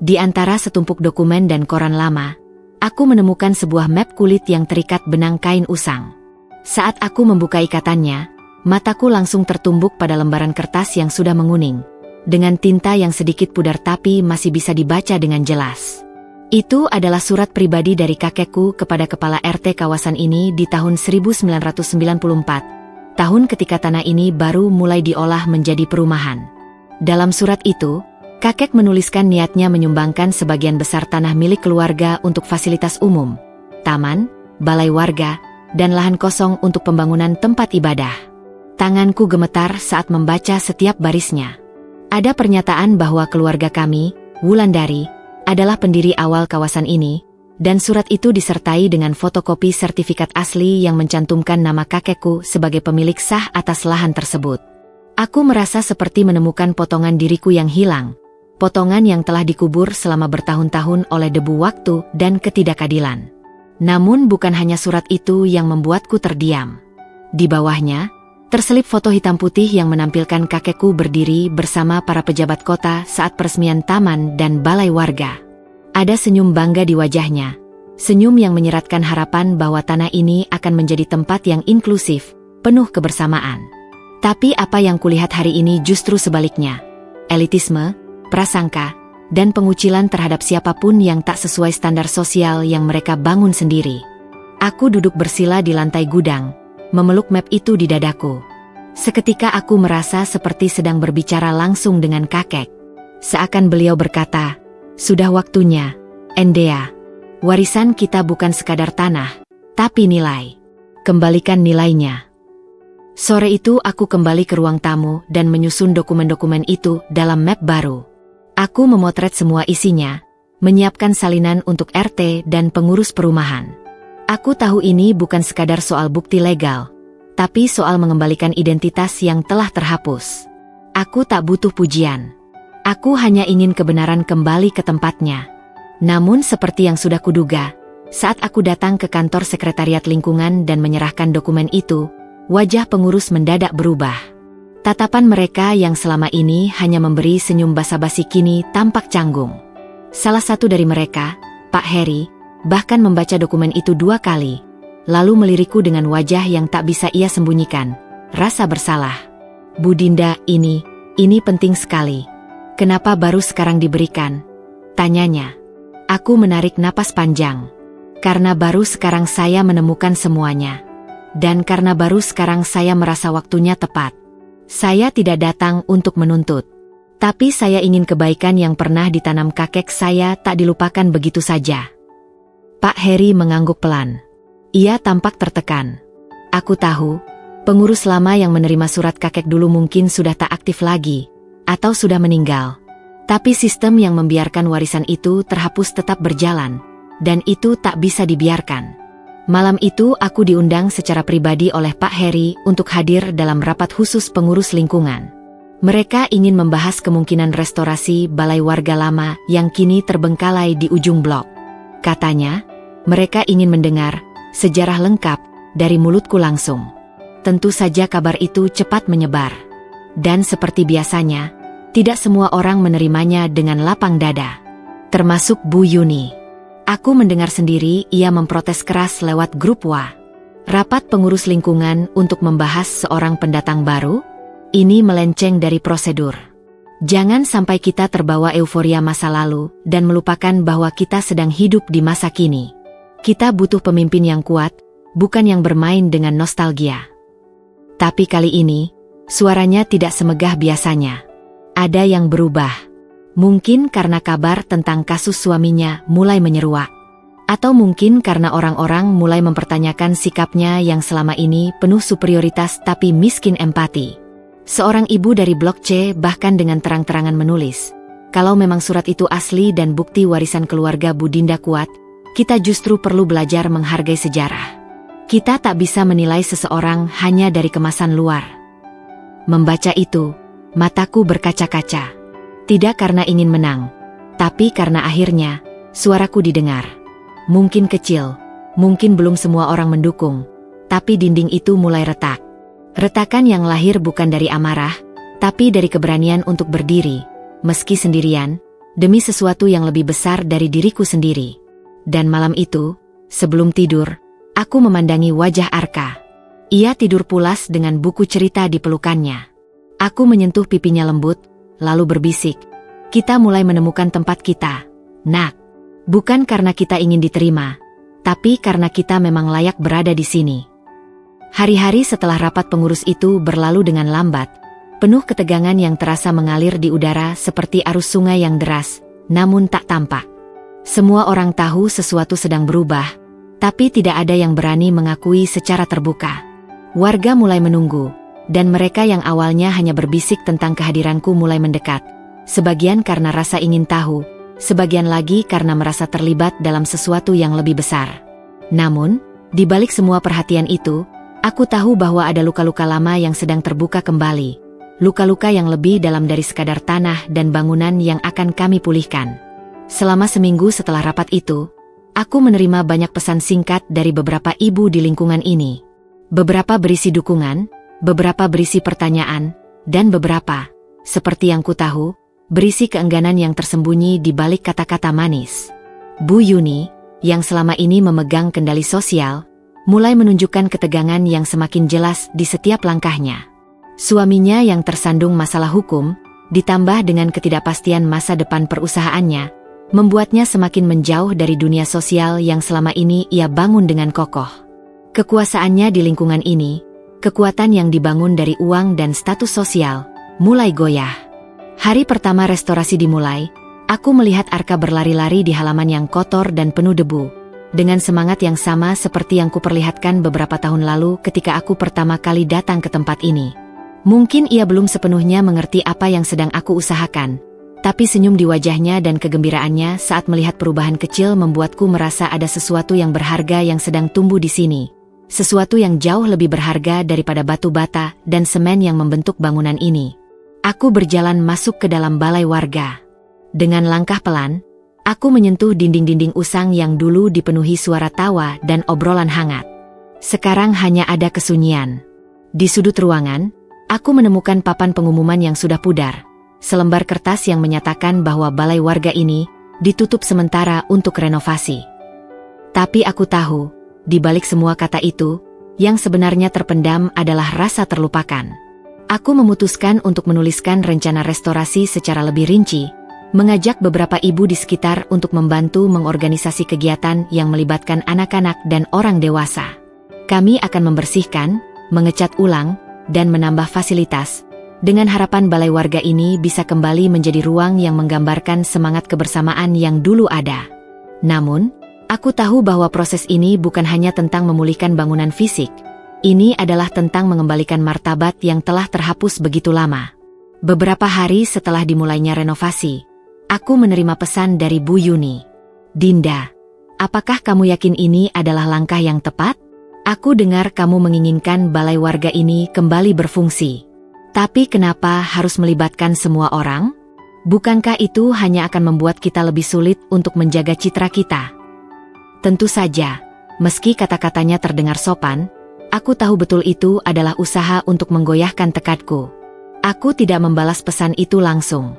Di antara setumpuk dokumen dan koran lama, aku menemukan sebuah map kulit yang terikat benang kain usang. Saat aku membuka ikatannya, mataku langsung tertumbuk pada lembaran kertas yang sudah menguning, dengan tinta yang sedikit pudar tapi masih bisa dibaca dengan jelas. Itu adalah surat pribadi dari kakekku kepada kepala RT kawasan ini di tahun 1994. Tahun ketika tanah ini baru mulai diolah menjadi perumahan. Dalam surat itu, kakek menuliskan niatnya menyumbangkan sebagian besar tanah milik keluarga untuk fasilitas umum, taman, balai warga, dan lahan kosong untuk pembangunan tempat ibadah. Tanganku gemetar saat membaca setiap barisnya. Ada pernyataan bahwa keluarga kami, Wulandari, adalah pendiri awal kawasan ini, dan surat itu disertai dengan fotokopi sertifikat asli yang mencantumkan nama kakekku sebagai pemilik sah atas lahan tersebut. Aku merasa seperti menemukan potongan diriku yang hilang, potongan yang telah dikubur selama bertahun-tahun oleh debu waktu dan ketidakadilan. Namun bukan hanya surat itu yang membuatku terdiam. Di bawahnya, terselip foto hitam putih yang menampilkan kakekku berdiri bersama para pejabat kota saat peresmian taman dan balai warga. Ada senyum bangga di wajahnya, senyum yang menyeratkan harapan bahwa tanah ini akan menjadi tempat yang inklusif, penuh kebersamaan. Tapi apa yang kulihat hari ini justru sebaliknya. Elitisme, prasangka, dan pengucilan terhadap siapapun yang tak sesuai standar sosial yang mereka bangun sendiri. Aku duduk bersila di lantai gudang, memeluk map itu di dadaku. Seketika aku merasa seperti sedang berbicara langsung dengan kakek. Seakan beliau berkata, "Sudah waktunya, Endea. Warisan kita bukan sekadar tanah, tapi nilai. Kembalikan nilainya." Sore itu aku kembali ke ruang tamu dan menyusun dokumen-dokumen itu dalam map baru. Aku memotret semua isinya, menyiapkan salinan untuk RT dan pengurus perumahan. Aku tahu ini bukan sekadar soal bukti legal, tapi soal mengembalikan identitas yang telah terhapus. Aku tak butuh pujian. Aku hanya ingin kebenaran kembali ke tempatnya. Namun seperti yang sudah kuduga, saat aku datang ke kantor sekretariat lingkungan dan menyerahkan dokumen itu, wajah pengurus mendadak berubah. Tatapan mereka yang selama ini hanya memberi senyum basa-basi kini tampak canggung. Salah satu dari mereka, Pak Heri, bahkan membaca dokumen itu 2 kali, lalu melirikku dengan wajah yang tak bisa ia sembunyikan, rasa bersalah. Bu Dinda, ini penting sekali. Kenapa baru sekarang diberikan? Tanyanya. Aku menarik napas panjang. Karena baru sekarang saya menemukan semuanya. Dan karena baru sekarang saya merasa waktunya tepat. Saya tidak datang untuk menuntut. Tapi saya ingin kebaikan yang pernah ditanam kakek saya tak dilupakan begitu saja. Pak Heri mengangguk pelan. Ia tampak tertekan. Aku tahu, pengurus lama yang menerima surat kakek dulu mungkin sudah tak aktif lagi, atau sudah meninggal. Tapi sistem yang membiarkan warisan itu terhapus tetap berjalan, dan itu tak bisa dibiarkan. Malam itu aku diundang secara pribadi oleh Pak Heri untuk hadir dalam rapat khusus pengurus lingkungan. Mereka ingin membahas kemungkinan restorasi balai warga lama yang kini terbengkalai di ujung blok. Katanya, mereka ingin mendengar sejarah lengkap dari mulutku langsung. Tentu saja kabar itu cepat menyebar. Dan seperti biasanya, tidak semua orang menerimanya dengan lapang dada. Termasuk Bu Yuni. Aku mendengar sendiri ia memprotes keras lewat grup WA. Rapat pengurus lingkungan untuk membahas seorang pendatang baru? Ini melenceng dari prosedur. Jangan sampai kita terbawa euforia masa lalu dan melupakan bahwa kita sedang hidup di masa kini. Kita butuh pemimpin yang kuat, bukan yang bermain dengan nostalgia. Tapi kali ini, suaranya tidak semegah biasanya. Ada yang berubah. Mungkin karena kabar tentang kasus suaminya mulai menyeruak. Atau mungkin karena orang-orang mulai mempertanyakan sikapnya yang selama ini penuh superioritas tapi miskin empati. Seorang ibu dari Blok C bahkan dengan terang-terangan menulis, kalau memang surat itu asli dan bukti warisan keluarga Bu Dinda kuat, kita justru perlu belajar menghargai sejarah. Kita tak bisa menilai seseorang hanya dari kemasan luar. Membaca itu, mataku berkaca-kaca. Tidak karena ingin menang, tapi karena akhirnya, suaraku didengar. Mungkin kecil, mungkin belum semua orang mendukung, tapi dinding itu mulai retak. Retakan yang lahir bukan dari amarah, tapi dari keberanian untuk berdiri, meski sendirian, demi sesuatu yang lebih besar dari diriku sendiri. Dan malam itu, sebelum tidur, aku memandangi wajah Arka. Ia tidur pulas dengan buku cerita di pelukannya. Aku menyentuh pipinya lembut, lalu berbisik, kita mulai menemukan tempat kita, Nak. Bukan karena kita ingin diterima, tapi karena kita memang layak berada di sini. Hari-hari setelah rapat pengurus itu berlalu dengan lambat, penuh ketegangan yang terasa mengalir di udara seperti arus sungai yang deras, namun tak tampak. Semua orang tahu sesuatu sedang berubah, tapi tidak ada yang berani mengakui secara terbuka. Warga mulai menunggu, dan mereka yang awalnya hanya berbisik tentang kehadiranku mulai mendekat. Sebagian karena rasa ingin tahu, sebagian lagi karena merasa terlibat dalam sesuatu yang lebih besar. Namun, di balik semua perhatian itu, aku tahu bahwa ada luka-luka lama yang sedang terbuka kembali. Luka-luka yang lebih dalam dari sekadar tanah dan bangunan yang akan kami pulihkan. Selama seminggu setelah rapat itu, aku menerima banyak pesan singkat dari beberapa ibu di lingkungan ini. Beberapa berisi dukungan, beberapa berisi pertanyaan, dan beberapa, seperti yang ku tahu, berisi keengganan yang tersembunyi di balik kata-kata manis. Bu Yuni, yang selama ini memegang kendali sosial, mulai menunjukkan ketegangan yang semakin jelas di setiap langkahnya. Suaminya yang tersandung masalah hukum, ditambah dengan ketidakpastian masa depan perusahaannya, membuatnya semakin menjauh dari dunia sosial yang selama ini ia bangun dengan kokoh. Kekuasaannya di lingkungan ini, kekuatan yang dibangun dari uang dan status sosial, mulai goyah. Hari pertama restorasi dimulai, aku melihat Arka berlari-lari di halaman yang kotor dan penuh debu, dengan semangat yang sama seperti yang kuperlihatkan beberapa tahun lalu ketika aku pertama kali datang ke tempat ini. Mungkin ia belum sepenuhnya mengerti apa yang sedang aku usahakan, Tapi senyum di wajahnya dan kegembiraannya saat melihat perubahan kecil membuatku merasa ada sesuatu yang berharga yang sedang tumbuh di sini. Sesuatu yang jauh lebih berharga daripada batu bata dan semen yang membentuk bangunan ini. Aku berjalan masuk ke dalam balai warga. Dengan langkah pelan, aku menyentuh dinding-dinding usang yang dulu dipenuhi suara tawa dan obrolan hangat. Sekarang hanya ada kesunyian. Di sudut ruangan, aku menemukan papan pengumuman yang sudah pudar. Selembar kertas yang menyatakan bahwa balai warga ini ditutup sementara untuk renovasi. Tapi aku tahu, di balik semua kata itu, yang sebenarnya terpendam adalah rasa terlupakan. Aku memutuskan untuk menuliskan rencana restorasi secara lebih rinci, mengajak beberapa ibu di sekitar untuk membantu mengorganisasi kegiatan yang melibatkan anak-anak dan orang dewasa. Kami akan membersihkan, mengecat ulang, dan menambah fasilitas, dengan harapan balai warga ini bisa kembali menjadi ruang yang menggambarkan semangat kebersamaan yang dulu ada. Namun, aku tahu bahwa proses ini bukan hanya tentang memulihkan bangunan fisik. Ini adalah tentang mengembalikan martabat yang telah terhapus begitu lama. Beberapa hari setelah dimulainya renovasi, aku menerima pesan dari Bu Yuni. "Dinda, apakah kamu yakin ini adalah langkah yang tepat? Aku dengar kamu menginginkan balai warga ini kembali berfungsi. Tapi kenapa harus melibatkan semua orang? Bukankah itu hanya akan membuat kita lebih sulit untuk menjaga citra kita?" Tentu saja, meski kata-katanya terdengar sopan, aku tahu betul itu adalah usaha untuk menggoyahkan tekadku. Aku tidak membalas pesan itu langsung.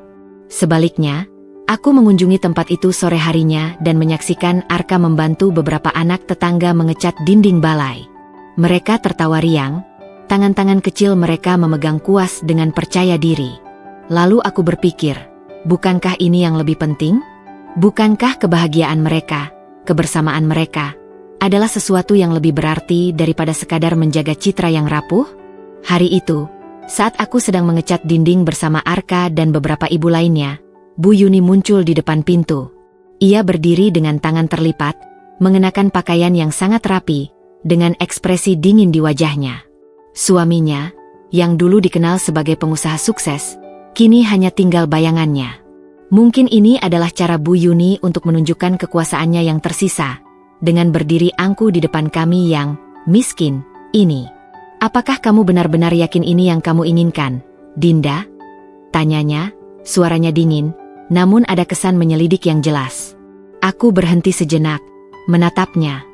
Sebaliknya, aku mengunjungi tempat itu sore harinya dan menyaksikan Arka membantu beberapa anak tetangga mengecat dinding balai. Mereka tertawa riang. Tangan-tangan kecil mereka memegang kuas dengan percaya diri. Lalu aku berpikir, bukankah ini yang lebih penting? Bukankah kebahagiaan mereka, kebersamaan mereka, adalah sesuatu yang lebih berarti daripada sekadar menjaga citra yang rapuh? Hari itu, saat aku sedang mengecat dinding bersama Arka dan beberapa ibu lainnya, Bu Yuni muncul di depan pintu. Ia berdiri dengan tangan terlipat, mengenakan pakaian yang sangat rapi, dengan ekspresi dingin di wajahnya. Suaminya, yang dulu dikenal sebagai pengusaha sukses, kini hanya tinggal bayangannya. Mungkin ini adalah cara Bu Yuni untuk menunjukkan kekuasaannya yang tersisa, dengan berdiri angkuh di depan kami yang miskin ini. "Apakah kamu benar-benar yakin ini yang kamu inginkan, Dinda?" tanyanya, suaranya dingin, namun ada kesan menyelidik yang jelas. Aku berhenti sejenak, menatapnya.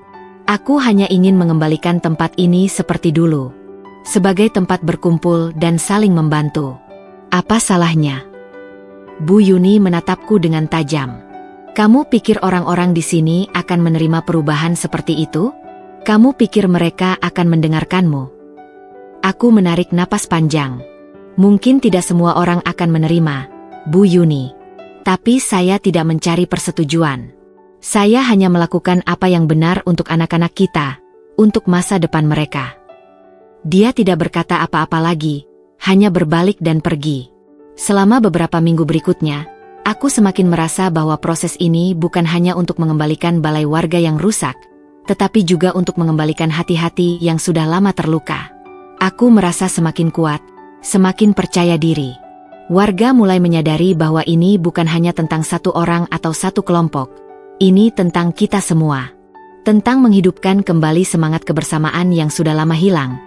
Aku hanya ingin mengembalikan tempat ini seperti dulu. Sebagai tempat berkumpul dan saling membantu. Apa salahnya? Bu Yuni menatapku dengan tajam. "Kamu pikir orang-orang di sini akan menerima perubahan seperti itu? Kamu pikir mereka akan mendengarkanmu?" Aku menarik napas panjang. Mungkin tidak semua orang akan menerima, Bu Yuni. Tapi saya tidak mencari persetujuan. Saya hanya melakukan apa yang benar untuk anak-anak kita, untuk masa depan mereka. Dia tidak berkata apa-apa lagi, hanya berbalik dan pergi. Selama beberapa minggu berikutnya, aku semakin merasa bahwa proses ini bukan hanya untuk mengembalikan balai warga yang rusak, tetapi juga untuk mengembalikan hati-hati yang sudah lama terluka. Aku merasa semakin kuat, semakin percaya diri. Warga mulai menyadari bahwa ini bukan hanya tentang satu orang atau satu kelompok. Ini tentang kita semua. Tentang menghidupkan kembali semangat kebersamaan yang sudah lama hilang.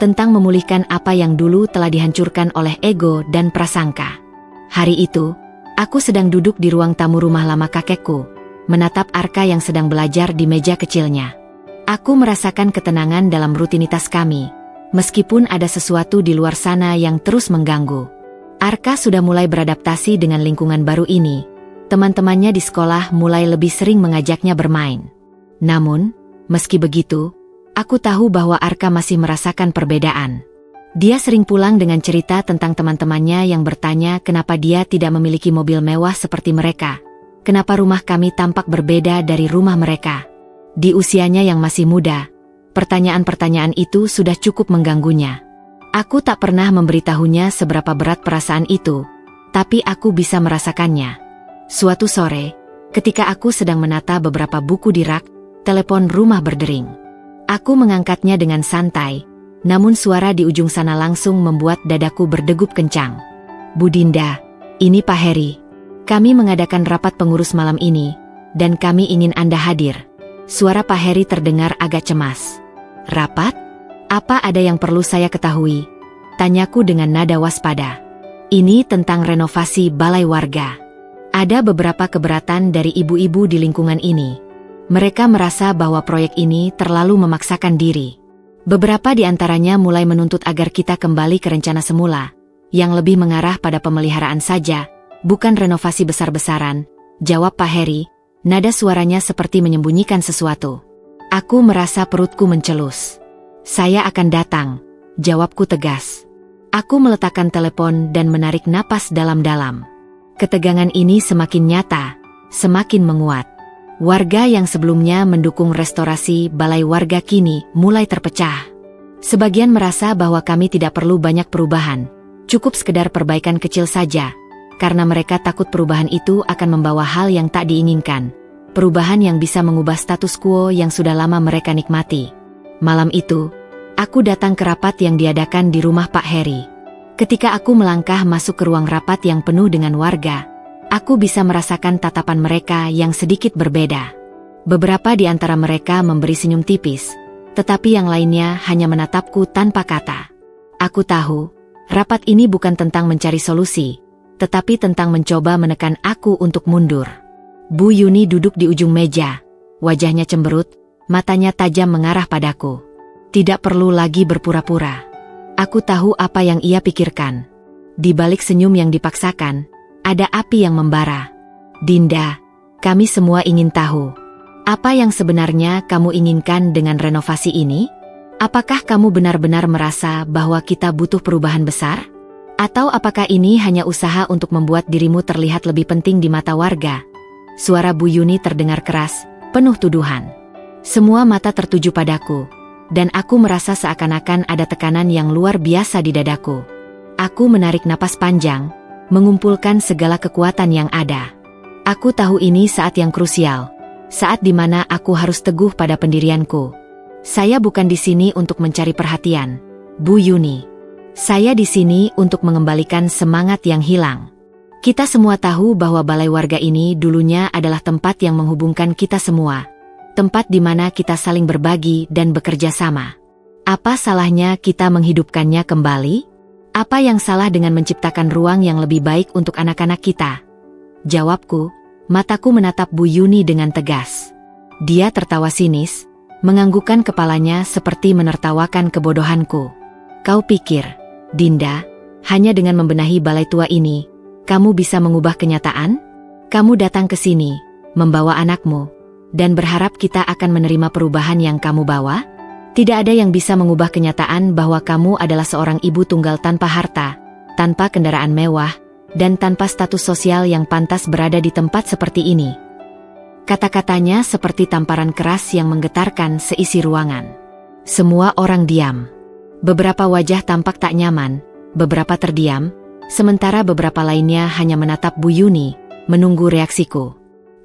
Tentang memulihkan apa yang dulu telah dihancurkan oleh ego dan prasangka. Hari itu, aku sedang duduk di ruang tamu rumah lama kakekku, menatap Arka yang sedang belajar di meja kecilnya. Aku merasakan ketenangan dalam rutinitas kami, meskipun ada sesuatu di luar sana yang terus mengganggu. Arka sudah mulai beradaptasi dengan lingkungan baru ini. Teman-temannya di sekolah mulai lebih sering mengajaknya bermain. Namun, meski begitu, aku tahu bahwa Arka masih merasakan perbedaan. Dia sering pulang dengan cerita tentang teman-temannya yang bertanya kenapa dia tidak memiliki mobil mewah seperti mereka. Kenapa rumah kami tampak berbeda dari rumah mereka. Di usianya yang masih muda, pertanyaan-pertanyaan itu sudah cukup mengganggunya. Aku tak pernah memberitahunya seberapa berat perasaan itu, tapi aku bisa merasakannya. Suatu sore, ketika aku sedang menata beberapa buku di rak, telepon rumah berdering. Aku mengangkatnya dengan santai, namun suara di ujung sana langsung membuat dadaku berdegup kencang. "Bu Dinda, ini Pak Heri." Kami mengadakan rapat pengurus malam ini, dan kami ingin Anda hadir. Suara Pak Heri terdengar agak cemas. Rapat? Apa ada yang perlu saya ketahui? Tanyaku dengan nada waspada. Ini tentang renovasi balai warga. Ada beberapa keberatan dari ibu-ibu di lingkungan ini. Mereka merasa bahwa proyek ini terlalu memaksakan diri. Beberapa di antaranya mulai menuntut agar kita kembali ke rencana semula, yang lebih mengarah pada pemeliharaan saja, bukan renovasi besar-besaran, jawab Pak Heri, nada suaranya seperti menyembunyikan sesuatu. Aku merasa perutku mencelus. Saya akan datang, jawabku tegas. Aku meletakkan telepon dan menarik napas dalam-dalam. Ketegangan ini semakin nyata, semakin menguat. Warga yang sebelumnya mendukung restorasi balai warga kini mulai terpecah. Sebagian merasa bahwa kami tidak perlu banyak perubahan, cukup sekedar perbaikan kecil saja, karena mereka takut perubahan itu akan membawa hal yang tak diinginkan, perubahan yang bisa mengubah status quo yang sudah lama mereka nikmati. Malam itu, aku datang ke rapat yang diadakan di rumah Pak Heri. Ketika aku melangkah masuk ke ruang rapat yang penuh dengan warga, aku bisa merasakan tatapan mereka yang sedikit berbeda. Beberapa di antara mereka memberi senyum tipis, tetapi yang lainnya hanya menatapku tanpa kata. Aku tahu, rapat ini bukan tentang mencari solusi, tetapi tentang mencoba menekan aku untuk mundur. Bu Yuni duduk di ujung meja, wajahnya cemberut, matanya tajam mengarah padaku. Tidak perlu lagi berpura-pura. Aku tahu apa yang ia pikirkan. Di balik senyum yang dipaksakan, ada api yang membara. Dinda, kami semua ingin tahu. Apa yang sebenarnya kamu inginkan dengan renovasi ini? Apakah kamu benar-benar merasa bahwa kita butuh perubahan besar? Atau apakah ini hanya usaha untuk membuat dirimu terlihat lebih penting di mata warga? Suara Bu Yuni terdengar keras, penuh tuduhan. Semua mata tertuju padaku, dan aku merasa seakan-akan ada tekanan yang luar biasa di dadaku. Aku menarik napas panjang, mengumpulkan segala kekuatan yang ada. Aku tahu ini saat yang krusial, saat di mana aku harus teguh pada pendirianku. Saya bukan di sini untuk mencari perhatian, Bu Yuni. Saya di sini untuk mengembalikan semangat yang hilang. Kita semua tahu bahwa balai warga ini dulunya adalah tempat yang menghubungkan kita semua. Tempat di mana kita saling berbagi dan bekerja sama. Apa salahnya kita menghidupkannya kembali? Apa yang salah dengan menciptakan ruang yang lebih baik untuk anak-anak kita? Jawabku, mataku menatap Bu Yuni dengan tegas. Dia tertawa sinis, menganggukkan kepalanya seperti menertawakan kebodohanku. Kau pikir, Dinda, hanya dengan membenahi balai tua ini, kamu bisa mengubah kenyataan? Kamu datang ke sini, membawa anakmu, dan berharap kita akan menerima perubahan yang kamu bawa? Tidak ada yang bisa mengubah kenyataan bahwa kamu adalah seorang ibu tunggal tanpa harta, tanpa kendaraan mewah, dan tanpa status sosial yang pantas berada di tempat seperti ini. Kata-katanya seperti tamparan keras yang menggetarkan seisi ruangan. Semua orang diam. Beberapa wajah tampak tak nyaman, beberapa terdiam, sementara beberapa lainnya hanya menatap Bu Yuni, menunggu reaksiku.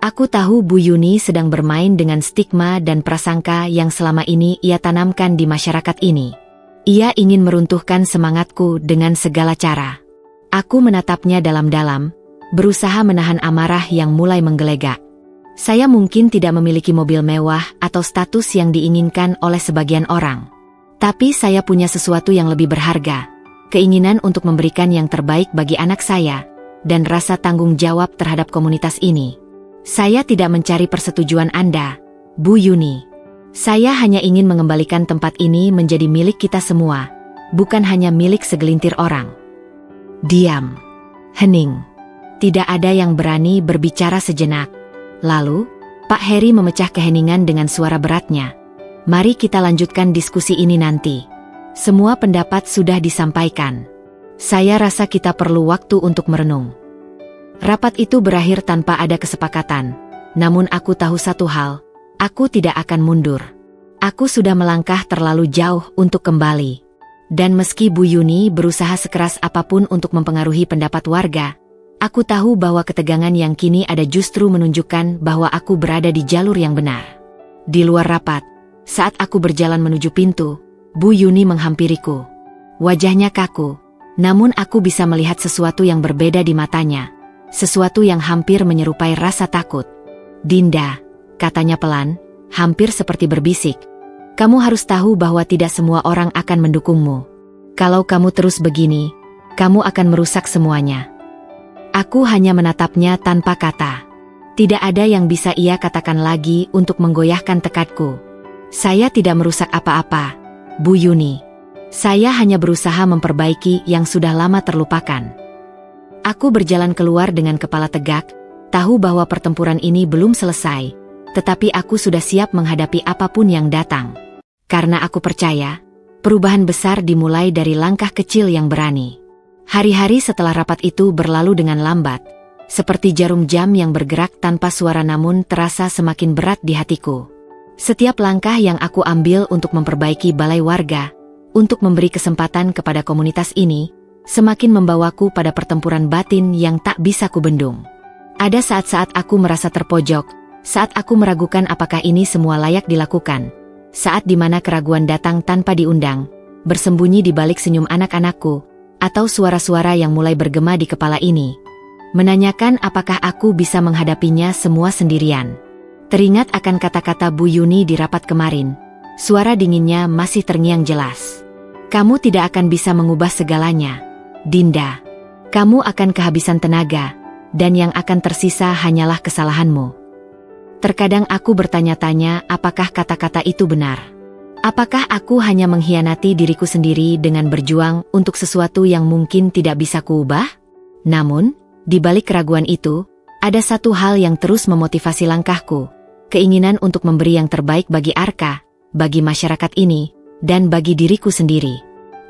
Aku tahu Bu Yuni sedang bermain dengan stigma dan prasangka yang selama ini ia tanamkan di masyarakat ini. Ia ingin meruntuhkan semangatku dengan segala cara. Aku menatapnya dalam-dalam, berusaha menahan amarah yang mulai menggelegak. Saya mungkin tidak memiliki mobil mewah atau status yang diinginkan oleh sebagian orang. Tapi saya punya sesuatu yang lebih berharga, keinginan untuk memberikan yang terbaik bagi anak saya, dan rasa tanggung jawab terhadap komunitas ini. Saya tidak mencari persetujuan Anda, Bu Yuni. Saya hanya ingin mengembalikan tempat ini menjadi milik kita semua, bukan hanya milik segelintir orang. Diam. Hening. Tidak ada yang berani berbicara sejenak. Lalu, Pak Heri memecah keheningan dengan suara beratnya. Mari kita lanjutkan diskusi ini nanti. Semua pendapat sudah disampaikan. Saya rasa kita perlu waktu untuk merenung. Rapat itu berakhir tanpa ada kesepakatan. Namun aku tahu satu hal, aku tidak akan mundur. Aku sudah melangkah terlalu jauh untuk kembali. Dan meski Bu Yuni berusaha sekeras apapun untuk mempengaruhi pendapat warga, aku tahu bahwa ketegangan yang kini ada justru menunjukkan bahwa aku berada di jalur yang benar. Di luar rapat, saat aku berjalan menuju pintu, Bu Yuni menghampiriku. Wajahnya kaku, namun aku bisa melihat sesuatu yang berbeda di matanya. sesuatu yang hampir menyerupai rasa takut. "Dinda," katanya pelan, hampir seperti berbisik, "kamu harus tahu bahwa tidak semua orang akan mendukungmu. Kalau kamu terus begini, kamu akan merusak semuanya." Aku hanya menatapnya tanpa kata. Tidak ada yang bisa ia katakan lagi untuk menggoyahkan tekadku. "Saya tidak merusak apa-apa, Bu Yuni. Saya hanya berusaha memperbaiki yang sudah lama terlupakan." Aku berjalan keluar dengan kepala tegak, tahu bahwa pertempuran ini belum selesai, tetapi aku sudah siap menghadapi apapun yang datang. Karena aku percaya, perubahan besar dimulai dari langkah kecil yang berani. Hari-hari setelah rapat itu berlalu dengan lambat, seperti jarum jam yang bergerak tanpa suara namun terasa semakin berat di hatiku. Setiap langkah yang aku ambil untuk memperbaiki balai warga, untuk memberi kesempatan kepada komunitas ini, semakin membawaku pada pertempuran batin yang tak bisa kubendung. Ada saat-saat aku merasa terpojok, saat aku meragukan apakah ini semua layak dilakukan, saat dimana keraguan datang tanpa diundang, bersembunyi di balik senyum anak-anakku, atau suara-suara yang mulai bergema di kepala ini, menanyakan apakah aku bisa menghadapinya semua sendirian. Teringat akan kata-kata Bu Yuni di rapat kemarin, suara dinginnya masih terngiang jelas. "Kamu tidak akan bisa mengubah segalanya, Dinda. Kamu akan kehabisan tenaga, dan yang akan tersisa hanyalah kesalahanmu." Terkadang aku bertanya-tanya apakah kata-kata itu benar. Apakah aku hanya mengkhianati diriku sendiri dengan berjuang untuk sesuatu yang mungkin tidak bisa kuubah? Namun, di balik keraguan itu, ada satu hal yang terus memotivasi langkahku, keinginan untuk memberi yang terbaik bagi Arka, bagi masyarakat ini, dan bagi diriku sendiri.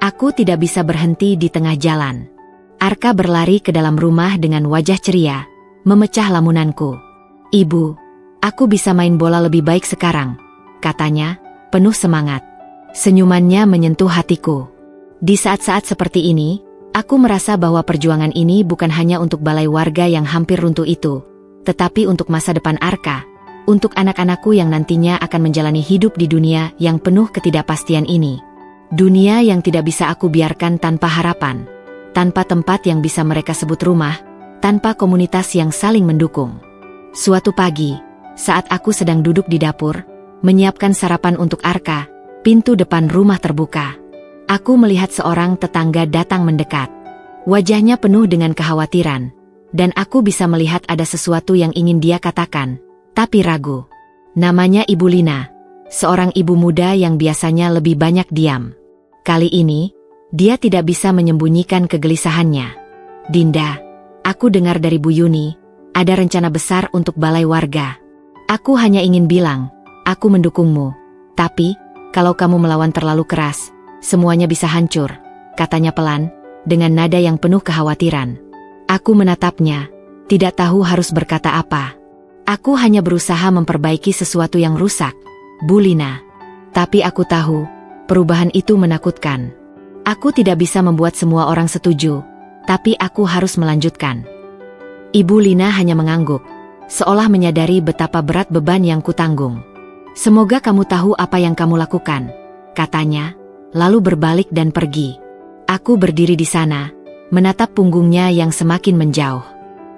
Aku tidak bisa berhenti di tengah jalan. Arka berlari ke dalam rumah dengan wajah ceria, memecah lamunanku. "Ibu, aku bisa main bola lebih baik sekarang," katanya, penuh semangat. Senyumannya menyentuh hatiku. Di saat-saat seperti ini, aku merasa bahwa perjuangan ini bukan hanya untuk balai warga yang hampir runtuh itu, tetapi untuk masa depan Arka, untuk anak-anakku yang nantinya akan menjalani hidup di dunia yang penuh ketidakpastian ini. Dunia yang tidak bisa aku biarkan tanpa harapan, tanpa tempat yang bisa mereka sebut rumah, tanpa komunitas yang saling mendukung. Suatu pagi, saat aku sedang duduk di dapur, menyiapkan sarapan untuk Arka, pintu depan rumah terbuka. Aku melihat seorang tetangga datang mendekat. Wajahnya penuh dengan kekhawatiran, dan aku bisa melihat ada sesuatu yang ingin dia katakan, tapi ragu. Namanya Ibu Lina, seorang ibu muda yang biasanya lebih banyak diam. Kali ini, dia tidak bisa menyembunyikan kegelisahannya. "Dinda, aku dengar dari Bu Yuni, ada rencana besar untuk balai warga. Aku hanya ingin bilang, aku mendukungmu. Tapi, kalau kamu melawan terlalu keras, semuanya bisa hancur," katanya pelan, dengan nada yang penuh kekhawatiran. Aku menatapnya, tidak tahu harus berkata apa. Aku hanya berusaha memperbaiki sesuatu yang rusak, Bu Lina. Tapi aku tahu, perubahan itu menakutkan. Aku tidak bisa membuat semua orang setuju, tapi aku harus melanjutkan. Ibu Lina hanya mengangguk, seolah menyadari betapa berat beban yang kutanggung. "Semoga kamu tahu apa yang kamu lakukan," katanya, lalu berbalik dan pergi. Aku berdiri di sana, menatap punggungnya yang semakin menjauh.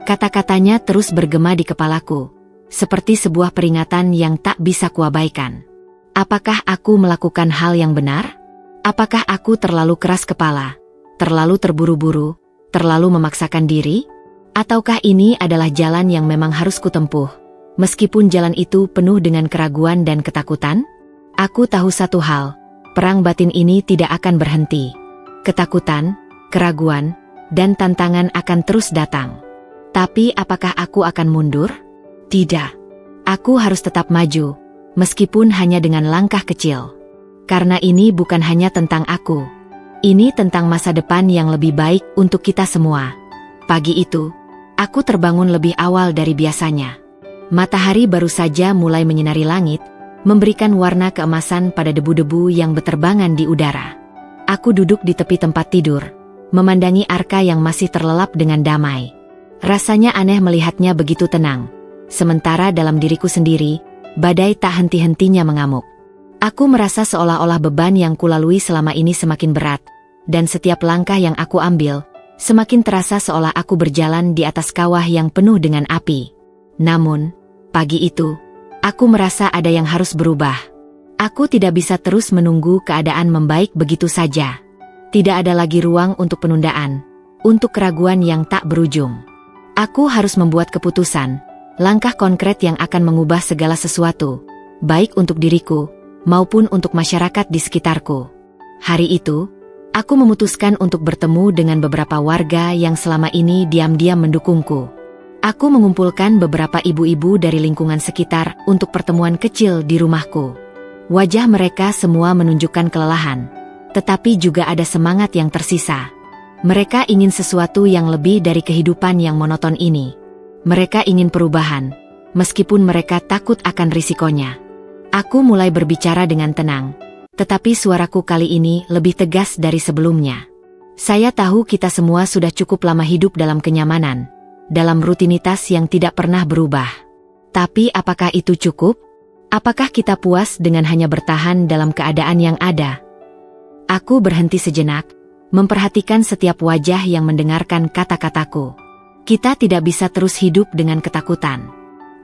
Kata-katanya terus bergema di kepalaku, seperti sebuah peringatan yang tak bisa kuabaikan. Apakah aku melakukan hal yang benar? Apakah aku terlalu keras kepala, terlalu terburu-buru, terlalu memaksakan diri? Ataukah ini adalah jalan yang memang harus kutempuh, meskipun jalan itu penuh dengan keraguan dan ketakutan? Aku tahu satu hal, perang batin ini tidak akan berhenti. Ketakutan, keraguan, dan tantangan akan terus datang. Tapi apakah aku akan mundur? Tidak. Aku harus tetap maju, meskipun hanya dengan langkah kecil. Karena ini bukan hanya tentang aku. Ini tentang masa depan yang lebih baik untuk kita semua. Pagi itu, aku terbangun lebih awal dari biasanya. Matahari baru saja mulai menyinari langit, memberikan warna keemasan pada debu-debu yang berterbangan di udara. Aku duduk di tepi tempat tidur, memandangi Arka yang masih terlelap dengan damai. Rasanya aneh melihatnya begitu tenang, sementara dalam diriku sendiri, badai tak henti-hentinya mengamuk. Aku merasa seolah-olah beban yang kulalui selama ini semakin berat, dan setiap langkah yang aku ambil, Semakin terasa seolah aku berjalan di atas kawah yang penuh dengan api. Namun, pagi itu, aku merasa ada yang harus berubah. Aku tidak bisa terus menunggu keadaan membaik begitu saja. Tidak ada lagi ruang untuk penundaan, untuk keraguan yang tak berujung. Aku harus membuat keputusan, langkah konkret yang akan mengubah segala sesuatu, baik untuk diriku, maupun untuk masyarakat di sekitarku. Hari itu, aku memutuskan untuk bertemu dengan beberapa warga yang selama ini diam-diam mendukungku. Aku mengumpulkan beberapa ibu-ibu dari lingkungan sekitar untuk pertemuan kecil di rumahku. Wajah mereka semua menunjukkan kelelahan, tetapi juga ada semangat yang tersisa. Mereka ingin sesuatu yang lebih dari kehidupan yang monoton ini. Mereka ingin perubahan, meskipun mereka takut akan risikonya. Aku mulai berbicara dengan tenang, tetapi suaraku kali ini lebih tegas dari sebelumnya. Saya tahu kita semua sudah cukup lama hidup dalam kenyamanan, dalam rutinitas yang tidak pernah berubah. Tapi apakah itu cukup? Apakah kita puas dengan hanya bertahan dalam keadaan yang ada? Aku berhenti sejenak, memperhatikan setiap wajah yang mendengarkan kata-kataku. Kita tidak bisa terus hidup dengan ketakutan.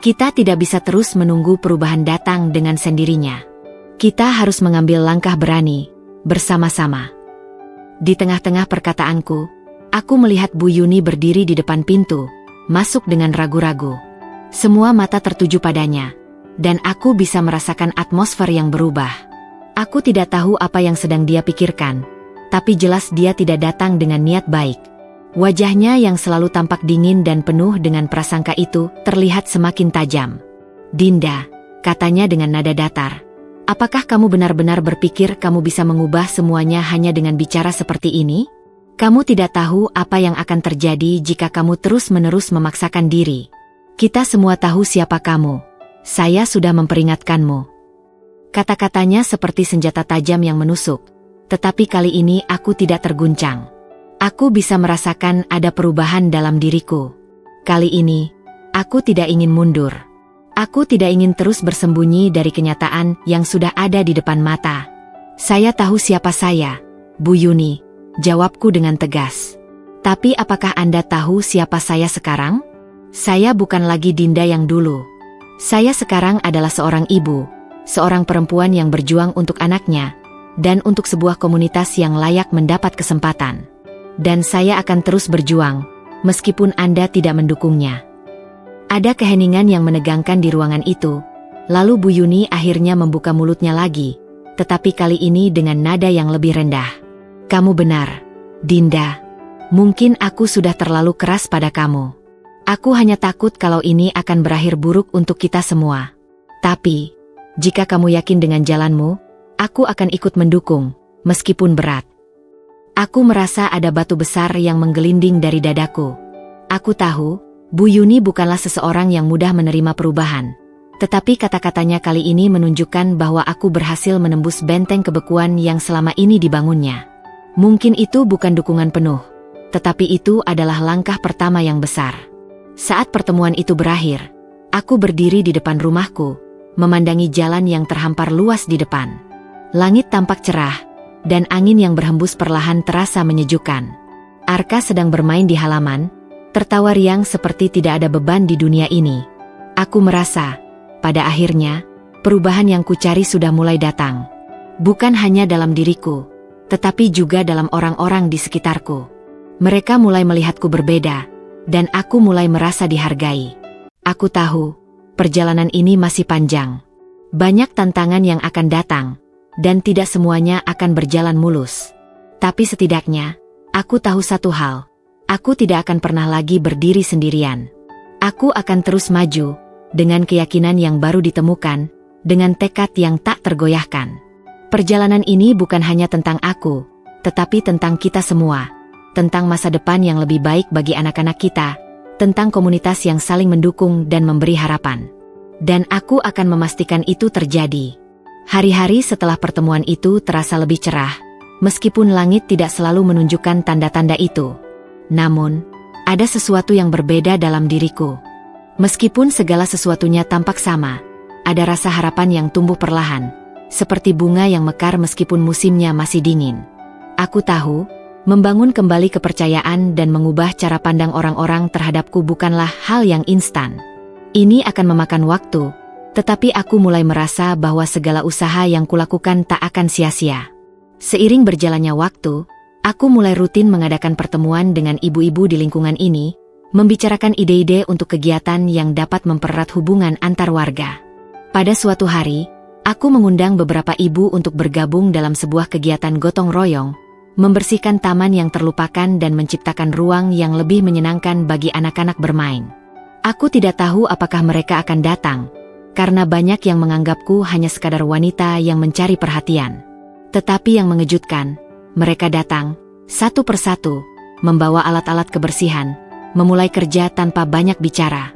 Kita tidak bisa terus menunggu perubahan datang dengan sendirinya. Kita harus mengambil langkah berani, bersama-sama. Di tengah-tengah perkataanku, aku melihat Bu Yuni berdiri di depan pintu, masuk dengan ragu-ragu. Semua mata tertuju padanya, dan aku bisa merasakan atmosfer yang berubah. Aku tidak tahu apa yang sedang dia pikirkan, tapi jelas dia tidak datang dengan niat baik. Wajahnya yang selalu tampak dingin dan penuh dengan prasangka itu terlihat semakin tajam. "Dinda," katanya dengan nada datar, "apakah kamu benar-benar berpikir kamu bisa mengubah semuanya hanya dengan bicara seperti ini? Kamu tidak tahu apa yang akan terjadi jika kamu terus-menerus memaksakan diri. Kita semua tahu siapa kamu. Saya sudah memperingatkanmu." Kata-katanya seperti senjata tajam yang menusuk, tetapi kali ini aku tidak terguncang. Aku bisa merasakan ada perubahan dalam diriku. Kali ini, aku tidak ingin mundur. Aku tidak ingin terus bersembunyi dari kenyataan yang sudah ada di depan mata. "Saya tahu siapa saya, Bu Yuni," jawabku dengan tegas. "Tapi apakah Anda tahu siapa saya sekarang? Saya bukan lagi Dinda yang dulu. Saya sekarang adalah seorang ibu, seorang perempuan yang berjuang untuk anaknya, dan untuk sebuah komunitas yang layak mendapat kesempatan. Dan saya akan terus berjuang, meskipun Anda tidak mendukungnya." Ada keheningan yang menegangkan di ruangan itu, lalu Bu Yuni akhirnya membuka mulutnya lagi, tetapi kali ini dengan nada yang lebih rendah. "Kamu benar, Dinda. Mungkin aku sudah terlalu keras pada kamu. Aku hanya takut kalau ini akan berakhir buruk untuk kita semua. Tapi, jika kamu yakin dengan jalanmu, aku akan ikut mendukung, meskipun berat." Aku merasa ada batu besar yang menggelinding dari dadaku. Aku tahu, Bu Yuni bukanlah seseorang yang mudah menerima perubahan. Tetapi kata-katanya kali ini menunjukkan bahwa aku berhasil menembus benteng kebekuan yang selama ini dibangunnya. Mungkin itu bukan dukungan penuh, tetapi itu adalah langkah pertama yang besar. Saat pertemuan itu berakhir, aku berdiri di depan rumahku, memandangi jalan yang terhampar luas di depan. Langit tampak cerah, dan angin yang berhembus perlahan terasa menyejukkan. Arka sedang bermain di halaman, tertawa riang seperti tidak ada beban di dunia ini. Aku merasa, pada akhirnya, perubahan yang kucari sudah mulai datang. Bukan hanya dalam diriku, tetapi juga dalam orang-orang di sekitarku. Mereka mulai melihatku berbeda, dan aku mulai merasa dihargai. Aku tahu, perjalanan ini masih panjang. Banyak tantangan yang akan datang, dan tidak semuanya akan berjalan mulus. Tapi setidaknya, aku tahu satu hal. Aku tidak akan pernah lagi berdiri sendirian. Aku akan terus maju, dengan keyakinan yang baru ditemukan, dengan tekad yang tak tergoyahkan. Perjalanan ini bukan hanya tentang aku, tetapi tentang kita semua. Tentang masa depan yang lebih baik bagi anak-anak kita, tentang komunitas yang saling mendukung dan memberi harapan. Dan aku akan memastikan itu terjadi. Hari-hari setelah pertemuan itu terasa lebih cerah, meskipun langit tidak selalu menunjukkan tanda-tanda itu. Namun, ada sesuatu yang berbeda dalam diriku. Meskipun segala sesuatunya tampak sama, ada rasa harapan yang tumbuh perlahan, seperti bunga yang mekar meskipun musimnya masih dingin. Aku tahu, Membangun kembali kepercayaan dan mengubah cara pandang orang-orang terhadapku bukanlah hal yang instan. Ini akan memakan waktu, tetapi aku mulai merasa bahwa segala usaha yang kulakukan tak akan sia-sia. Seiring berjalannya waktu, aku mulai rutin mengadakan pertemuan dengan ibu-ibu di lingkungan ini, membicarakan ide-ide untuk kegiatan yang dapat mempererat hubungan antar warga. Pada suatu hari, aku mengundang beberapa ibu untuk bergabung dalam sebuah kegiatan gotong royong, membersihkan taman yang terlupakan dan menciptakan ruang yang lebih menyenangkan bagi anak-anak bermain. Aku tidak tahu apakah mereka akan datang, karena banyak yang menganggapku hanya sekadar wanita yang mencari perhatian. Tetapi yang mengejutkan, mereka datang, satu persatu, membawa alat-alat kebersihan, memulai kerja tanpa banyak bicara.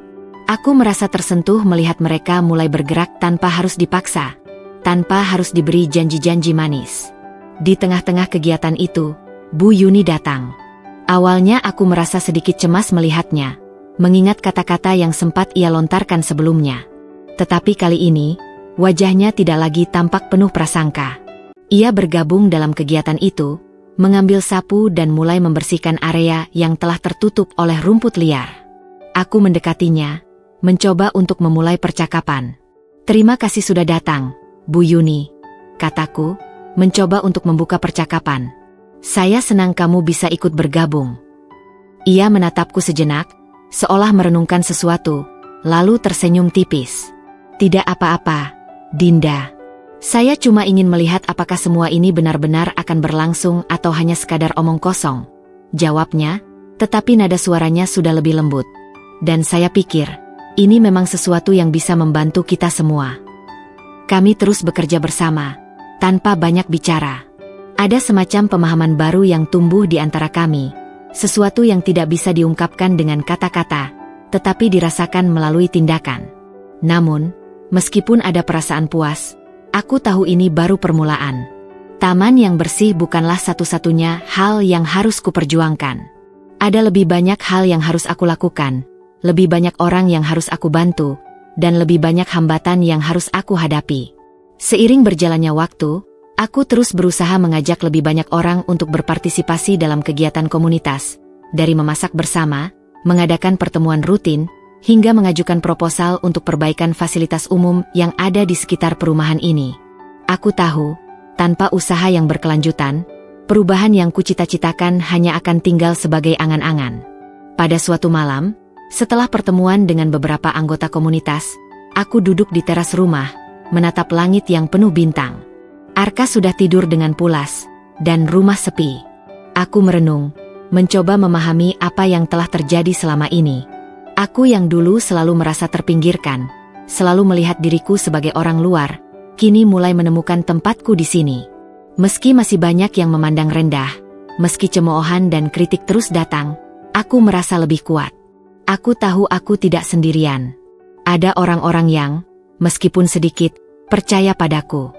Aku merasa tersentuh melihat mereka mulai bergerak tanpa harus dipaksa, tanpa harus diberi janji-janji manis. Di tengah-tengah kegiatan itu, Bu Yuni datang. Awalnya aku merasa sedikit cemas melihatnya, mengingat kata-kata yang sempat ia lontarkan sebelumnya. Tetapi kali ini, wajahnya tidak lagi tampak penuh prasangka. Ia bergabung dalam kegiatan itu, mengambil sapu dan mulai membersihkan area yang telah tertutup oleh rumput liar. Aku mendekatinya, mencoba untuk memulai percakapan. "Terima kasih sudah datang, Bu Yuni," kataku, mencoba untuk membuka percakapan. "Saya senang kamu bisa ikut bergabung." Ia menatapku sejenak, seolah merenungkan sesuatu, lalu tersenyum tipis. "Tidak apa-apa, Dinda. Saya cuma ingin melihat apakah semua ini benar-benar akan berlangsung atau hanya sekadar omong kosong," jawabnya, tetapi nada suaranya sudah lebih lembut. "Dan saya pikir, ini memang sesuatu yang bisa membantu kita semua." Kami terus bekerja bersama, tanpa banyak bicara. Ada semacam pemahaman baru yang tumbuh di antara kami, sesuatu yang tidak bisa diungkapkan dengan kata-kata, tetapi dirasakan melalui tindakan. Namun, meskipun ada perasaan puas, aku tahu ini baru permulaan. Taman yang bersih bukanlah satu-satunya hal yang harus kuperjuangkan. Ada lebih banyak hal yang harus aku lakukan, lebih banyak orang yang harus aku bantu, dan lebih banyak hambatan yang harus aku hadapi. Seiring berjalannya waktu, aku terus berusaha mengajak lebih banyak orang untuk berpartisipasi dalam kegiatan komunitas, dari memasak bersama, mengadakan pertemuan rutin, hingga mengajukan proposal untuk perbaikan fasilitas umum yang ada di sekitar perumahan ini. Aku tahu, tanpa usaha yang berkelanjutan, perubahan yang kucita-citakan hanya akan tinggal sebagai angan-angan. Pada suatu malam, setelah pertemuan dengan beberapa anggota komunitas, aku duduk di teras rumah, menatap langit yang penuh bintang. Arka sudah tidur dengan pulas, dan rumah sepi. Aku merenung, mencoba memahami apa yang telah terjadi selama ini. Aku yang dulu selalu merasa terpinggirkan, selalu melihat diriku sebagai orang luar, kini mulai menemukan tempatku di sini. Meski masih banyak yang memandang rendah, meski cemoohan dan kritik terus datang, aku merasa lebih kuat. Aku tahu aku tidak sendirian. Ada orang-orang yang, meskipun sedikit, percaya padaku.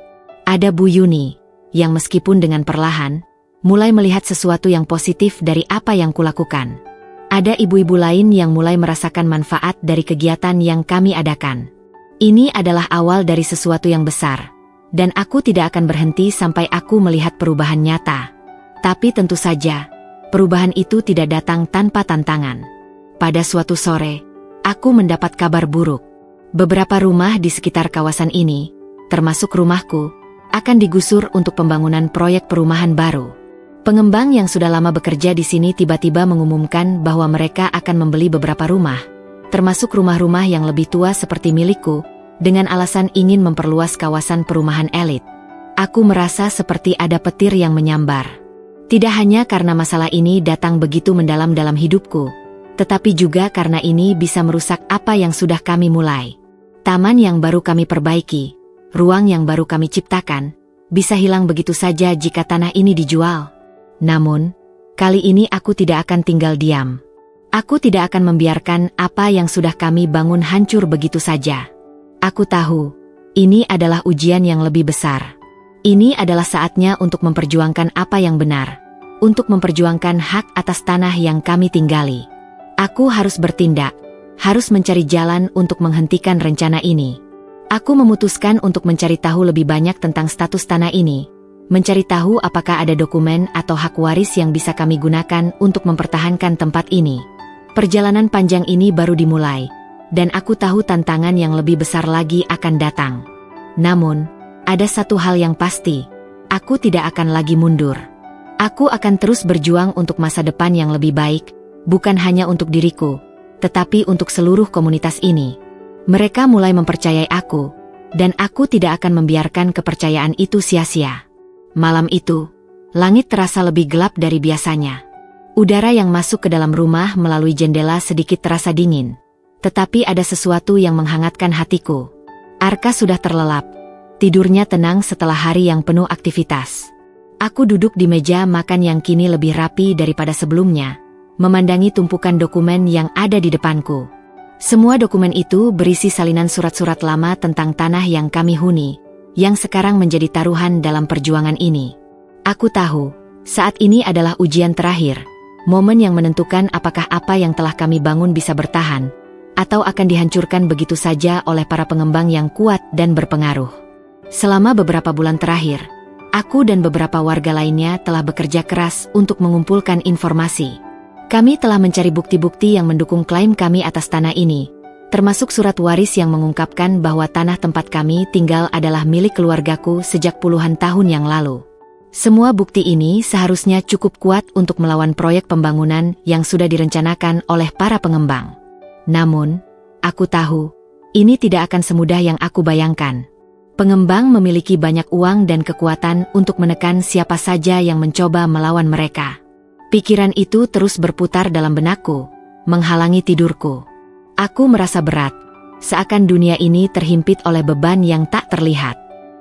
Ada Bu Yuni, yang meskipun dengan perlahan, mulai melihat sesuatu yang positif dari apa yang kulakukan. Ada ibu-ibu lain yang mulai merasakan manfaat dari kegiatan yang kami adakan. Ini adalah awal dari sesuatu yang besar, dan aku tidak akan berhenti sampai aku melihat perubahan nyata. Tapi tentu saja, perubahan itu tidak datang tanpa tantangan. Pada suatu sore, aku mendapat kabar buruk. Beberapa rumah di sekitar kawasan ini, termasuk rumahku, akan digusur untuk pembangunan proyek perumahan baru. Pengembang yang sudah lama bekerja di sini tiba-tiba mengumumkan bahwa mereka akan membeli beberapa rumah, termasuk rumah-rumah yang lebih tua seperti milikku, dengan alasan ingin memperluas kawasan perumahan elit. Aku merasa seperti ada petir yang menyambar. Tidak hanya karena masalah ini datang begitu mendalam dalam hidupku, tetapi juga karena ini bisa merusak apa yang sudah kami mulai. Taman yang baru kami perbaiki, ruang yang baru kami ciptakan, bisa hilang begitu saja jika tanah ini dijual. Namun, kali ini aku tidak akan tinggal diam. Aku tidak akan membiarkan apa yang sudah kami bangun hancur begitu saja. Aku tahu, ini adalah ujian yang lebih besar. Ini adalah saatnya untuk memperjuangkan apa yang benar, untuk memperjuangkan hak atas tanah yang kami tinggali. Aku harus bertindak, harus mencari jalan untuk menghentikan rencana ini. Aku memutuskan untuk mencari tahu lebih banyak tentang status tanah ini, mencari tahu apakah ada dokumen atau hak waris yang bisa kami gunakan untuk mempertahankan tempat ini. Perjalanan panjang ini baru dimulai, dan aku tahu tantangan yang lebih besar lagi akan datang. Namun, ada satu hal yang pasti, aku tidak akan lagi mundur. Aku akan terus berjuang untuk masa depan yang lebih baik, bukan hanya untuk diriku, tetapi untuk seluruh komunitas ini. Mereka mulai mempercayai aku, dan aku tidak akan membiarkan kepercayaan itu sia-sia. Malam itu, langit terasa lebih gelap dari biasanya. Udara yang masuk ke dalam rumah melalui jendela sedikit terasa dingin. Tetapi ada sesuatu yang menghangatkan hatiku. Arka sudah terlelap. Tidurnya tenang setelah hari yang penuh aktivitas. Aku duduk di meja makan yang kini lebih rapi daripada sebelumnya, memandangi tumpukan dokumen yang ada di depanku. Semua dokumen itu berisi salinan surat-surat lama tentang tanah yang kami huni, yang sekarang menjadi taruhan dalam perjuangan ini. Aku tahu, saat ini adalah ujian terakhir, momen yang menentukan apakah apa yang telah kami bangun bisa bertahan, atau akan dihancurkan begitu saja oleh para pengembang yang kuat dan berpengaruh. Selama beberapa bulan terakhir, aku dan beberapa warga lainnya telah bekerja keras untuk mengumpulkan informasi. Kami telah mencari bukti-bukti yang mendukung klaim kami atas tanah ini, termasuk surat waris yang mengungkapkan bahwa tanah tempat kami tinggal adalah milik keluargaku sejak puluhan tahun yang lalu. Semua bukti ini seharusnya cukup kuat untuk melawan proyek pembangunan yang sudah direncanakan oleh para pengembang. Namun, aku tahu, ini tidak akan semudah yang aku bayangkan. Pengembang memiliki banyak uang dan kekuatan untuk menekan siapa saja yang mencoba melawan mereka. Pikiran itu terus berputar dalam benakku, menghalangi tidurku. Aku merasa berat, seakan dunia ini terhimpit oleh beban yang tak terlihat.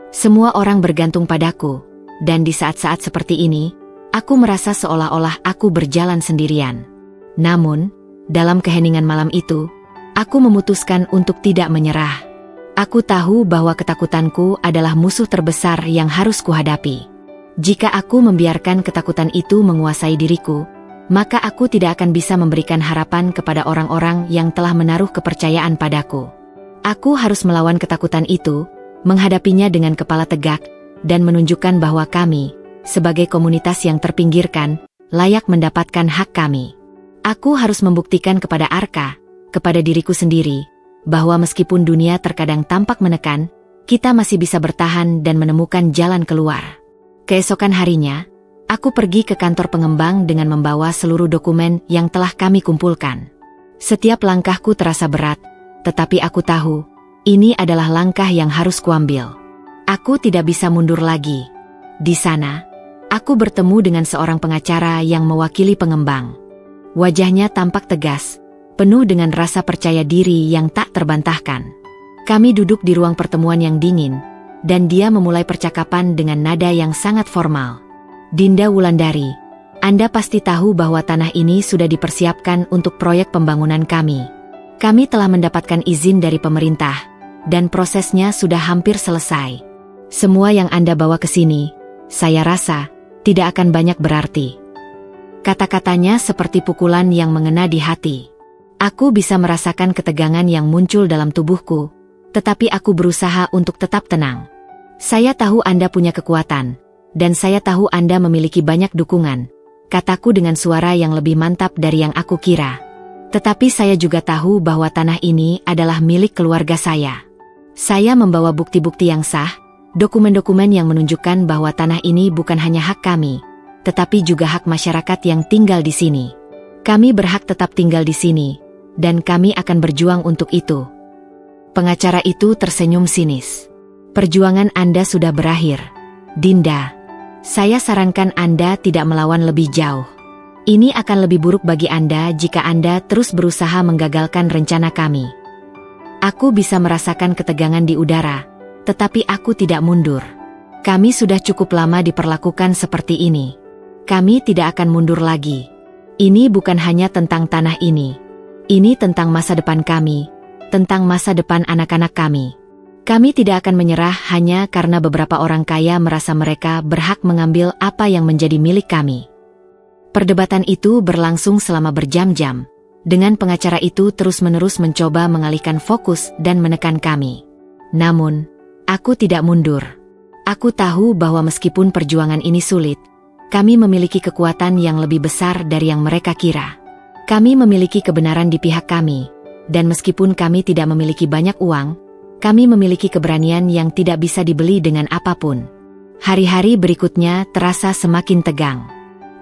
Semua orang bergantung padaku, dan di saat-saat seperti ini, aku merasa seolah-olah aku berjalan sendirian. Namun, dalam keheningan malam itu, aku memutuskan untuk tidak menyerah. Aku tahu bahwa ketakutanku adalah musuh terbesar yang harus kuhadapi. Jika aku membiarkan ketakutan itu menguasai diriku, maka aku tidak akan bisa memberikan harapan kepada orang-orang yang telah menaruh kepercayaan padaku. Aku harus melawan ketakutan itu, menghadapinya dengan kepala tegak, dan menunjukkan bahwa kami, sebagai komunitas yang terpinggirkan, layak mendapatkan hak kami. Aku harus membuktikan kepada Arka, kepada diriku sendiri, bahwa meskipun dunia terkadang tampak menekan, kita masih bisa bertahan dan menemukan jalan keluar. Keesokan harinya, aku pergi ke kantor pengembang dengan membawa seluruh dokumen yang telah kami kumpulkan. Setiap langkahku terasa berat, tetapi aku tahu, ini adalah langkah yang harus kuambil. Aku tidak bisa mundur lagi. Di sana, aku bertemu dengan seorang pengacara yang mewakili pengembang. Wajahnya tampak tegas, penuh dengan rasa percaya diri yang tak terbantahkan. Kami duduk di ruang pertemuan yang dingin, dan dia memulai percakapan dengan nada yang sangat formal. Dinda Wulandari, Anda pasti tahu bahwa tanah ini sudah dipersiapkan untuk proyek pembangunan kami. Kami telah mendapatkan izin dari pemerintah, dan prosesnya sudah hampir selesai. Semua yang Anda bawa ke sini, saya rasa, tidak akan banyak berarti. Kata-katanya seperti pukulan yang mengena di hati. Aku bisa merasakan ketegangan yang muncul dalam tubuhku, tetapi aku berusaha untuk tetap tenang. Saya tahu Anda punya kekuatan, dan saya tahu Anda memiliki banyak dukungan, kataku dengan suara yang lebih mantap dari yang aku kira. Tetapi saya juga tahu bahwa tanah ini adalah milik keluarga saya. Saya membawa bukti-bukti yang sah, dokumen-dokumen yang menunjukkan bahwa tanah ini bukan hanya hak kami, tetapi juga hak masyarakat yang tinggal di sini. Kami berhak tetap tinggal di sini, dan kami akan berjuang untuk itu. Pengacara itu tersenyum sinis. Perjuangan Anda sudah berakhir, Dinda. Saya sarankan Anda tidak melawan lebih jauh. Ini akan lebih buruk bagi Anda jika Anda terus berusaha menggagalkan rencana kami. Aku bisa merasakan ketegangan di udara, tetapi aku tidak mundur. Kami sudah cukup lama diperlakukan seperti ini. Kami tidak akan mundur lagi. Ini bukan hanya tentang tanah ini. Ini tentang masa depan kami, tentang masa depan anak-anak kami. Kami tidak akan menyerah hanya karena beberapa orang kaya merasa mereka berhak mengambil apa yang menjadi milik kami. Perdebatan itu berlangsung selama berjam-jam, dengan pengacara itu terus-menerus mencoba mengalihkan fokus dan menekan kami. Namun, aku tidak mundur. Aku tahu bahwa meskipun perjuangan ini sulit, kami memiliki kekuatan yang lebih besar dari yang mereka kira. Kami memiliki kebenaran di pihak kami, dan meskipun kami tidak memiliki banyak uang, kami memiliki keberanian yang tidak bisa dibeli dengan apapun. Hari-hari berikutnya terasa semakin tegang.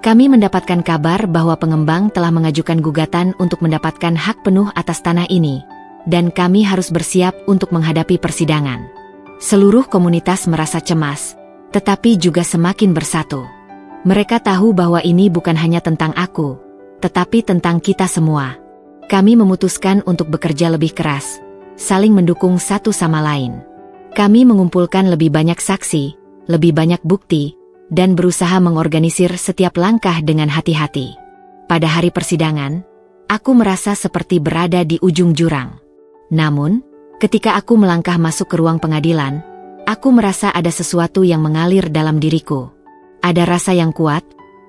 Kami mendapatkan kabar bahwa pengembang telah mengajukan gugatan untuk mendapatkan hak penuh atas tanah ini, dan kami harus bersiap untuk menghadapi persidangan. Seluruh komunitas merasa cemas, tetapi juga semakin bersatu. Mereka tahu bahwa ini bukan hanya tentang aku, tetapi tentang kita semua. Kami memutuskan untuk bekerja lebih keras, saling mendukung satu sama lain. Kami mengumpulkan lebih banyak saksi, lebih banyak bukti, dan berusaha mengorganisir setiap langkah dengan hati-hati. Pada hari persidangan, aku merasa seperti berada di ujung jurang. Namun, ketika aku melangkah masuk ke ruang pengadilan, aku merasa ada sesuatu yang mengalir dalam diriku. Ada rasa yang kuat,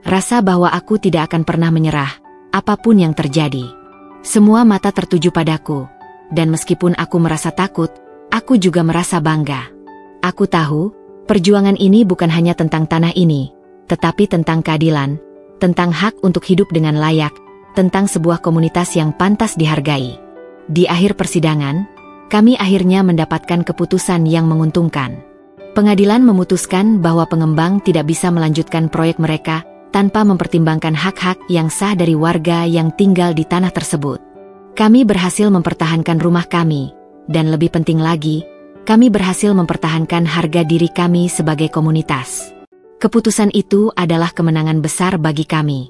rasa bahwa aku tidak akan pernah menyerah, apapun yang terjadi. Semua mata tertuju padaku, dan meskipun aku merasa takut, aku juga merasa bangga. Aku tahu, perjuangan ini bukan hanya tentang tanah ini, tetapi tentang keadilan, tentang hak untuk hidup dengan layak, tentang sebuah komunitas yang pantas dihargai. Di akhir persidangan, kami akhirnya mendapatkan keputusan yang menguntungkan. Pengadilan memutuskan bahwa pengembang tidak bisa melanjutkan proyek mereka tanpa mempertimbangkan hak-hak yang sah dari warga yang tinggal di tanah tersebut. Kami berhasil mempertahankan rumah kami, dan lebih penting lagi, kami berhasil mempertahankan harga diri kami sebagai komunitas. Keputusan itu adalah kemenangan besar bagi kami.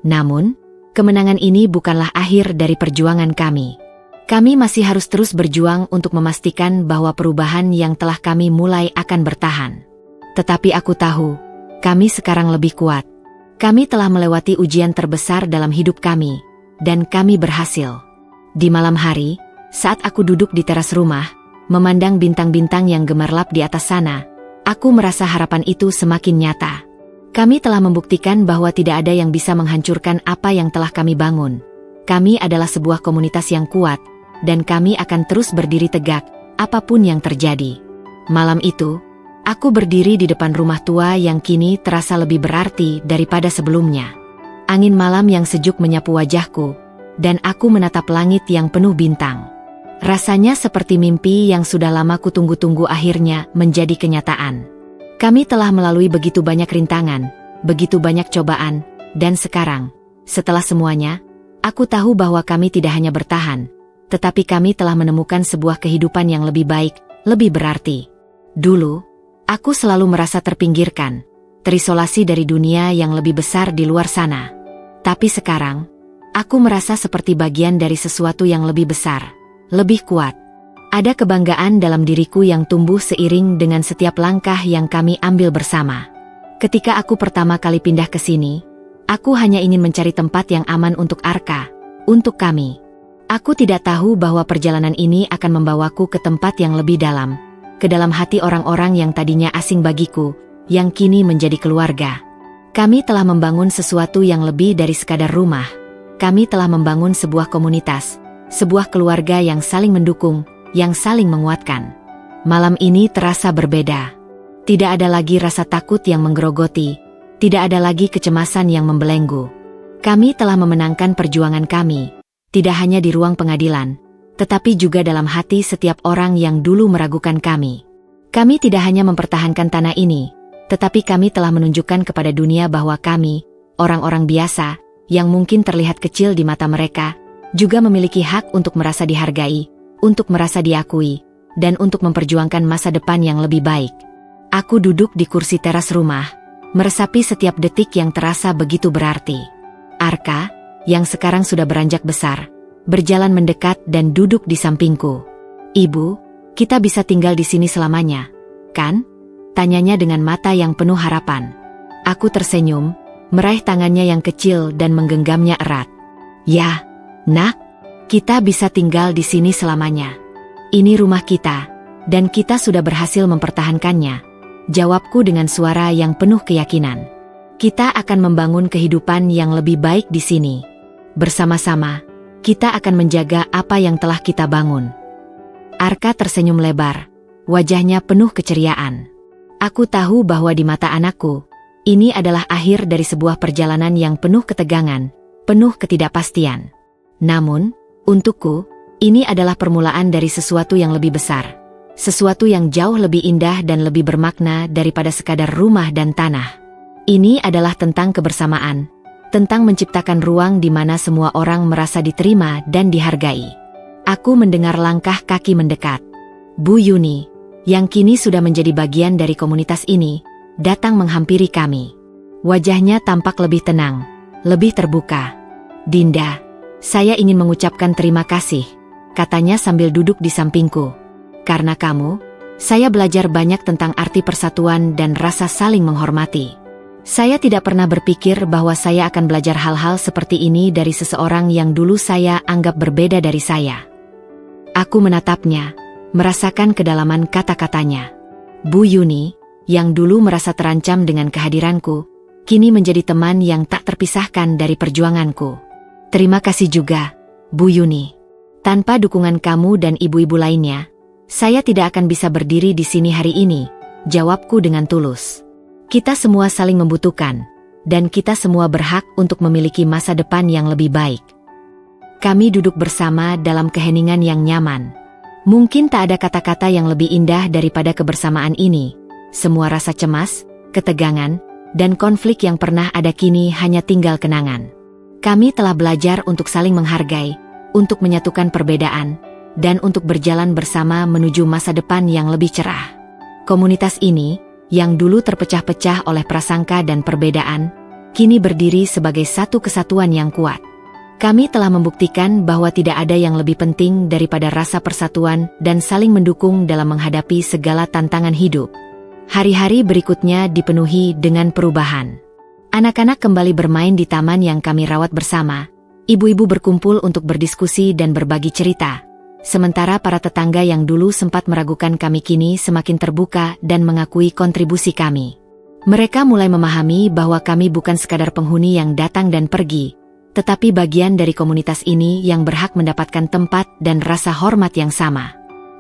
Namun, kemenangan ini bukanlah akhir dari perjuangan kami. Kami masih harus terus berjuang untuk memastikan bahwa perubahan yang telah kami mulai akan bertahan. Tetapi aku tahu, kami sekarang lebih kuat. Kami telah melewati ujian terbesar dalam hidup kami, dan kami berhasil. Di malam hari, saat aku duduk di teras rumah, memandang bintang-bintang yang gemerlap di atas sana, aku merasa harapan itu semakin nyata. Kami telah membuktikan bahwa tidak ada yang bisa menghancurkan apa yang telah kami bangun. Kami adalah sebuah komunitas yang kuat, dan kami akan terus berdiri tegak, apapun yang terjadi. Malam itu, aku berdiri di depan rumah tua yang kini terasa lebih berarti daripada sebelumnya. Angin malam yang sejuk menyapu wajahku, dan aku menatap langit yang penuh bintang. Rasanya seperti mimpi yang sudah lama kutunggu-tunggu akhirnya menjadi kenyataan. Kami telah melalui begitu banyak rintangan, begitu banyak cobaan, dan sekarang, setelah semuanya, aku tahu bahwa kami tidak hanya bertahan, tetapi kami telah menemukan sebuah kehidupan yang lebih baik, lebih berarti. Dulu, aku selalu merasa terpinggirkan, terisolasi dari dunia yang lebih besar di luar sana. Tapi sekarang, aku merasa seperti bagian dari sesuatu yang lebih besar, lebih kuat. Ada kebanggaan dalam diriku yang tumbuh seiring dengan setiap langkah yang kami ambil bersama. Ketika aku pertama kali pindah ke sini, aku hanya ingin mencari tempat yang aman untuk Arka, untuk kami. Aku tidak tahu bahwa perjalanan ini akan membawaku ke tempat yang lebih dalam, ke dalam hati orang-orang yang tadinya asing bagiku, yang kini menjadi keluarga. Kami telah membangun sesuatu yang lebih dari sekadar rumah. Kami telah membangun sebuah komunitas, sebuah keluarga yang saling mendukung, yang saling menguatkan. Malam ini terasa berbeda. Tidak ada lagi rasa takut yang menggerogoti, tidak ada lagi kecemasan yang membelenggu. Kami telah memenangkan perjuangan kami. Tidak hanya di ruang pengadilan, tetapi juga dalam hati setiap orang yang dulu meragukan kami. Kami tidak hanya mempertahankan tanah ini, tetapi kami telah menunjukkan kepada dunia bahwa kami, orang-orang biasa, yang mungkin terlihat kecil di mata mereka, juga memiliki hak untuk merasa dihargai, untuk merasa diakui, dan untuk memperjuangkan masa depan yang lebih baik. Aku duduk di kursi teras rumah, meresapi setiap detik yang terasa begitu berarti. Arka, yang sekarang sudah beranjak besar, berjalan mendekat dan duduk di sampingku. "Ibu, kita bisa tinggal di sini selamanya, kan?" tanyanya dengan mata yang penuh harapan. Aku tersenyum, meraih tangannya yang kecil dan menggenggamnya erat. "Ya, Nak, kita bisa tinggal di sini selamanya. Ini rumah kita, dan kita sudah berhasil mempertahankannya," jawabku dengan suara yang penuh keyakinan. "Kita akan membangun kehidupan yang lebih baik di sini. Bersama-sama, kita akan menjaga apa yang telah kita bangun." Arka tersenyum lebar, wajahnya penuh keceriaan. Aku tahu bahwa di mata anakku, ini adalah akhir dari sebuah perjalanan yang penuh ketegangan, penuh ketidakpastian. Namun, untukku, ini adalah permulaan dari sesuatu yang lebih besar. Sesuatu yang jauh lebih indah dan lebih bermakna daripada sekadar rumah dan tanah. Ini adalah tentang kebersamaan, tentang menciptakan ruang di mana semua orang merasa diterima dan dihargai. Aku mendengar langkah kaki mendekat. Bu Yuni, yang kini sudah menjadi bagian dari komunitas ini, datang menghampiri kami. Wajahnya tampak lebih tenang, lebih terbuka. Dinda, saya ingin mengucapkan terima kasih, katanya sambil duduk di sampingku. Karena kamu, saya belajar banyak tentang arti persatuan dan rasa saling menghormati. Saya tidak pernah berpikir bahwa saya akan belajar hal-hal seperti ini dari seseorang yang dulu saya anggap berbeda dari saya. Aku menatapnya, merasakan kedalaman kata-katanya. Bu Yuni, yang dulu merasa terancam dengan kehadiranku, kini menjadi teman yang tak terpisahkan dari perjuanganku. Terima kasih juga, Bu Yuni. Tanpa dukungan kamu dan ibu-ibu lainnya, saya tidak akan bisa berdiri di sini hari ini, jawabku dengan tulus. Kita semua saling membutuhkan, dan kita semua berhak untuk memiliki masa depan yang lebih baik. Kami duduk bersama dalam keheningan yang nyaman. Mungkin tak ada kata-kata yang lebih indah daripada kebersamaan ini. Semua rasa cemas, ketegangan, dan konflik yang pernah ada kini hanya tinggal kenangan. Kami telah belajar untuk saling menghargai, untuk menyatukan perbedaan, dan untuk berjalan bersama menuju masa depan yang lebih cerah. Komunitas ini, yang dulu terpecah-pecah oleh prasangka dan perbedaan, kini berdiri sebagai satu kesatuan yang kuat. Kami telah membuktikan bahwa tidak ada yang lebih penting daripada rasa persatuan dan saling mendukung dalam menghadapi segala tantangan hidup. Hari-hari berikutnya dipenuhi dengan perubahan. Anak-anak kembali bermain di taman yang kami rawat bersama. Ibu-ibu berkumpul untuk berdiskusi dan berbagi cerita. Sementara para tetangga yang dulu sempat meragukan kami kini semakin terbuka dan mengakui kontribusi kami. Mereka mulai memahami bahwa kami bukan sekadar penghuni yang datang dan pergi, tetapi bagian dari komunitas ini yang berhak mendapatkan tempat dan rasa hormat yang sama.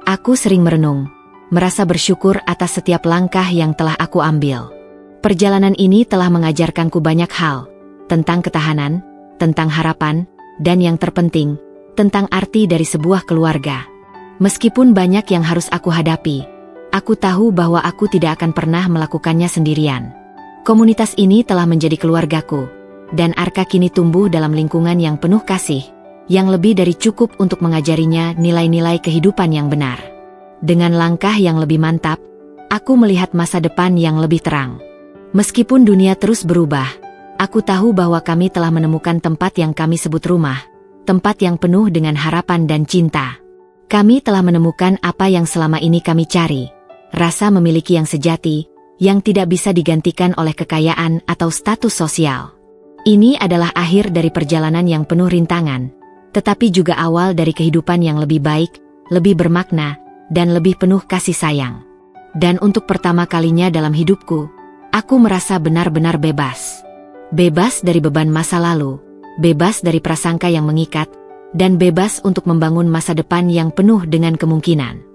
Aku sering merenung, merasa bersyukur atas setiap langkah yang telah aku ambil. Perjalanan ini telah mengajarkanku banyak hal, tentang ketahanan, tentang harapan, dan yang terpenting, tentang arti dari sebuah keluarga. Meskipun banyak yang harus aku hadapi, aku tahu bahwa aku tidak akan pernah melakukannya sendirian. Komunitas ini telah menjadi keluargaku, dan Arka kini tumbuh dalam lingkungan yang penuh kasih, yang lebih dari cukup untuk mengajarinya nilai-nilai kehidupan yang benar. Dengan langkah yang lebih mantap, aku melihat masa depan yang lebih terang. Meskipun dunia terus berubah, aku tahu bahwa kami telah menemukan tempat yang kami sebut rumah, tempat yang penuh dengan harapan dan cinta. Kami telah menemukan apa yang selama ini kami cari, rasa memiliki yang sejati, yang tidak bisa digantikan oleh kekayaan atau status sosial. Ini adalah akhir dari perjalanan yang penuh rintangan, tetapi juga awal dari kehidupan yang lebih baik, lebih bermakna, dan lebih penuh kasih sayang. Dan untuk pertama kalinya dalam hidupku, aku merasa benar-benar bebas. Bebas dari beban masa lalu, bebas dari prasangka yang mengikat, dan bebas untuk membangun masa depan yang penuh dengan kemungkinan.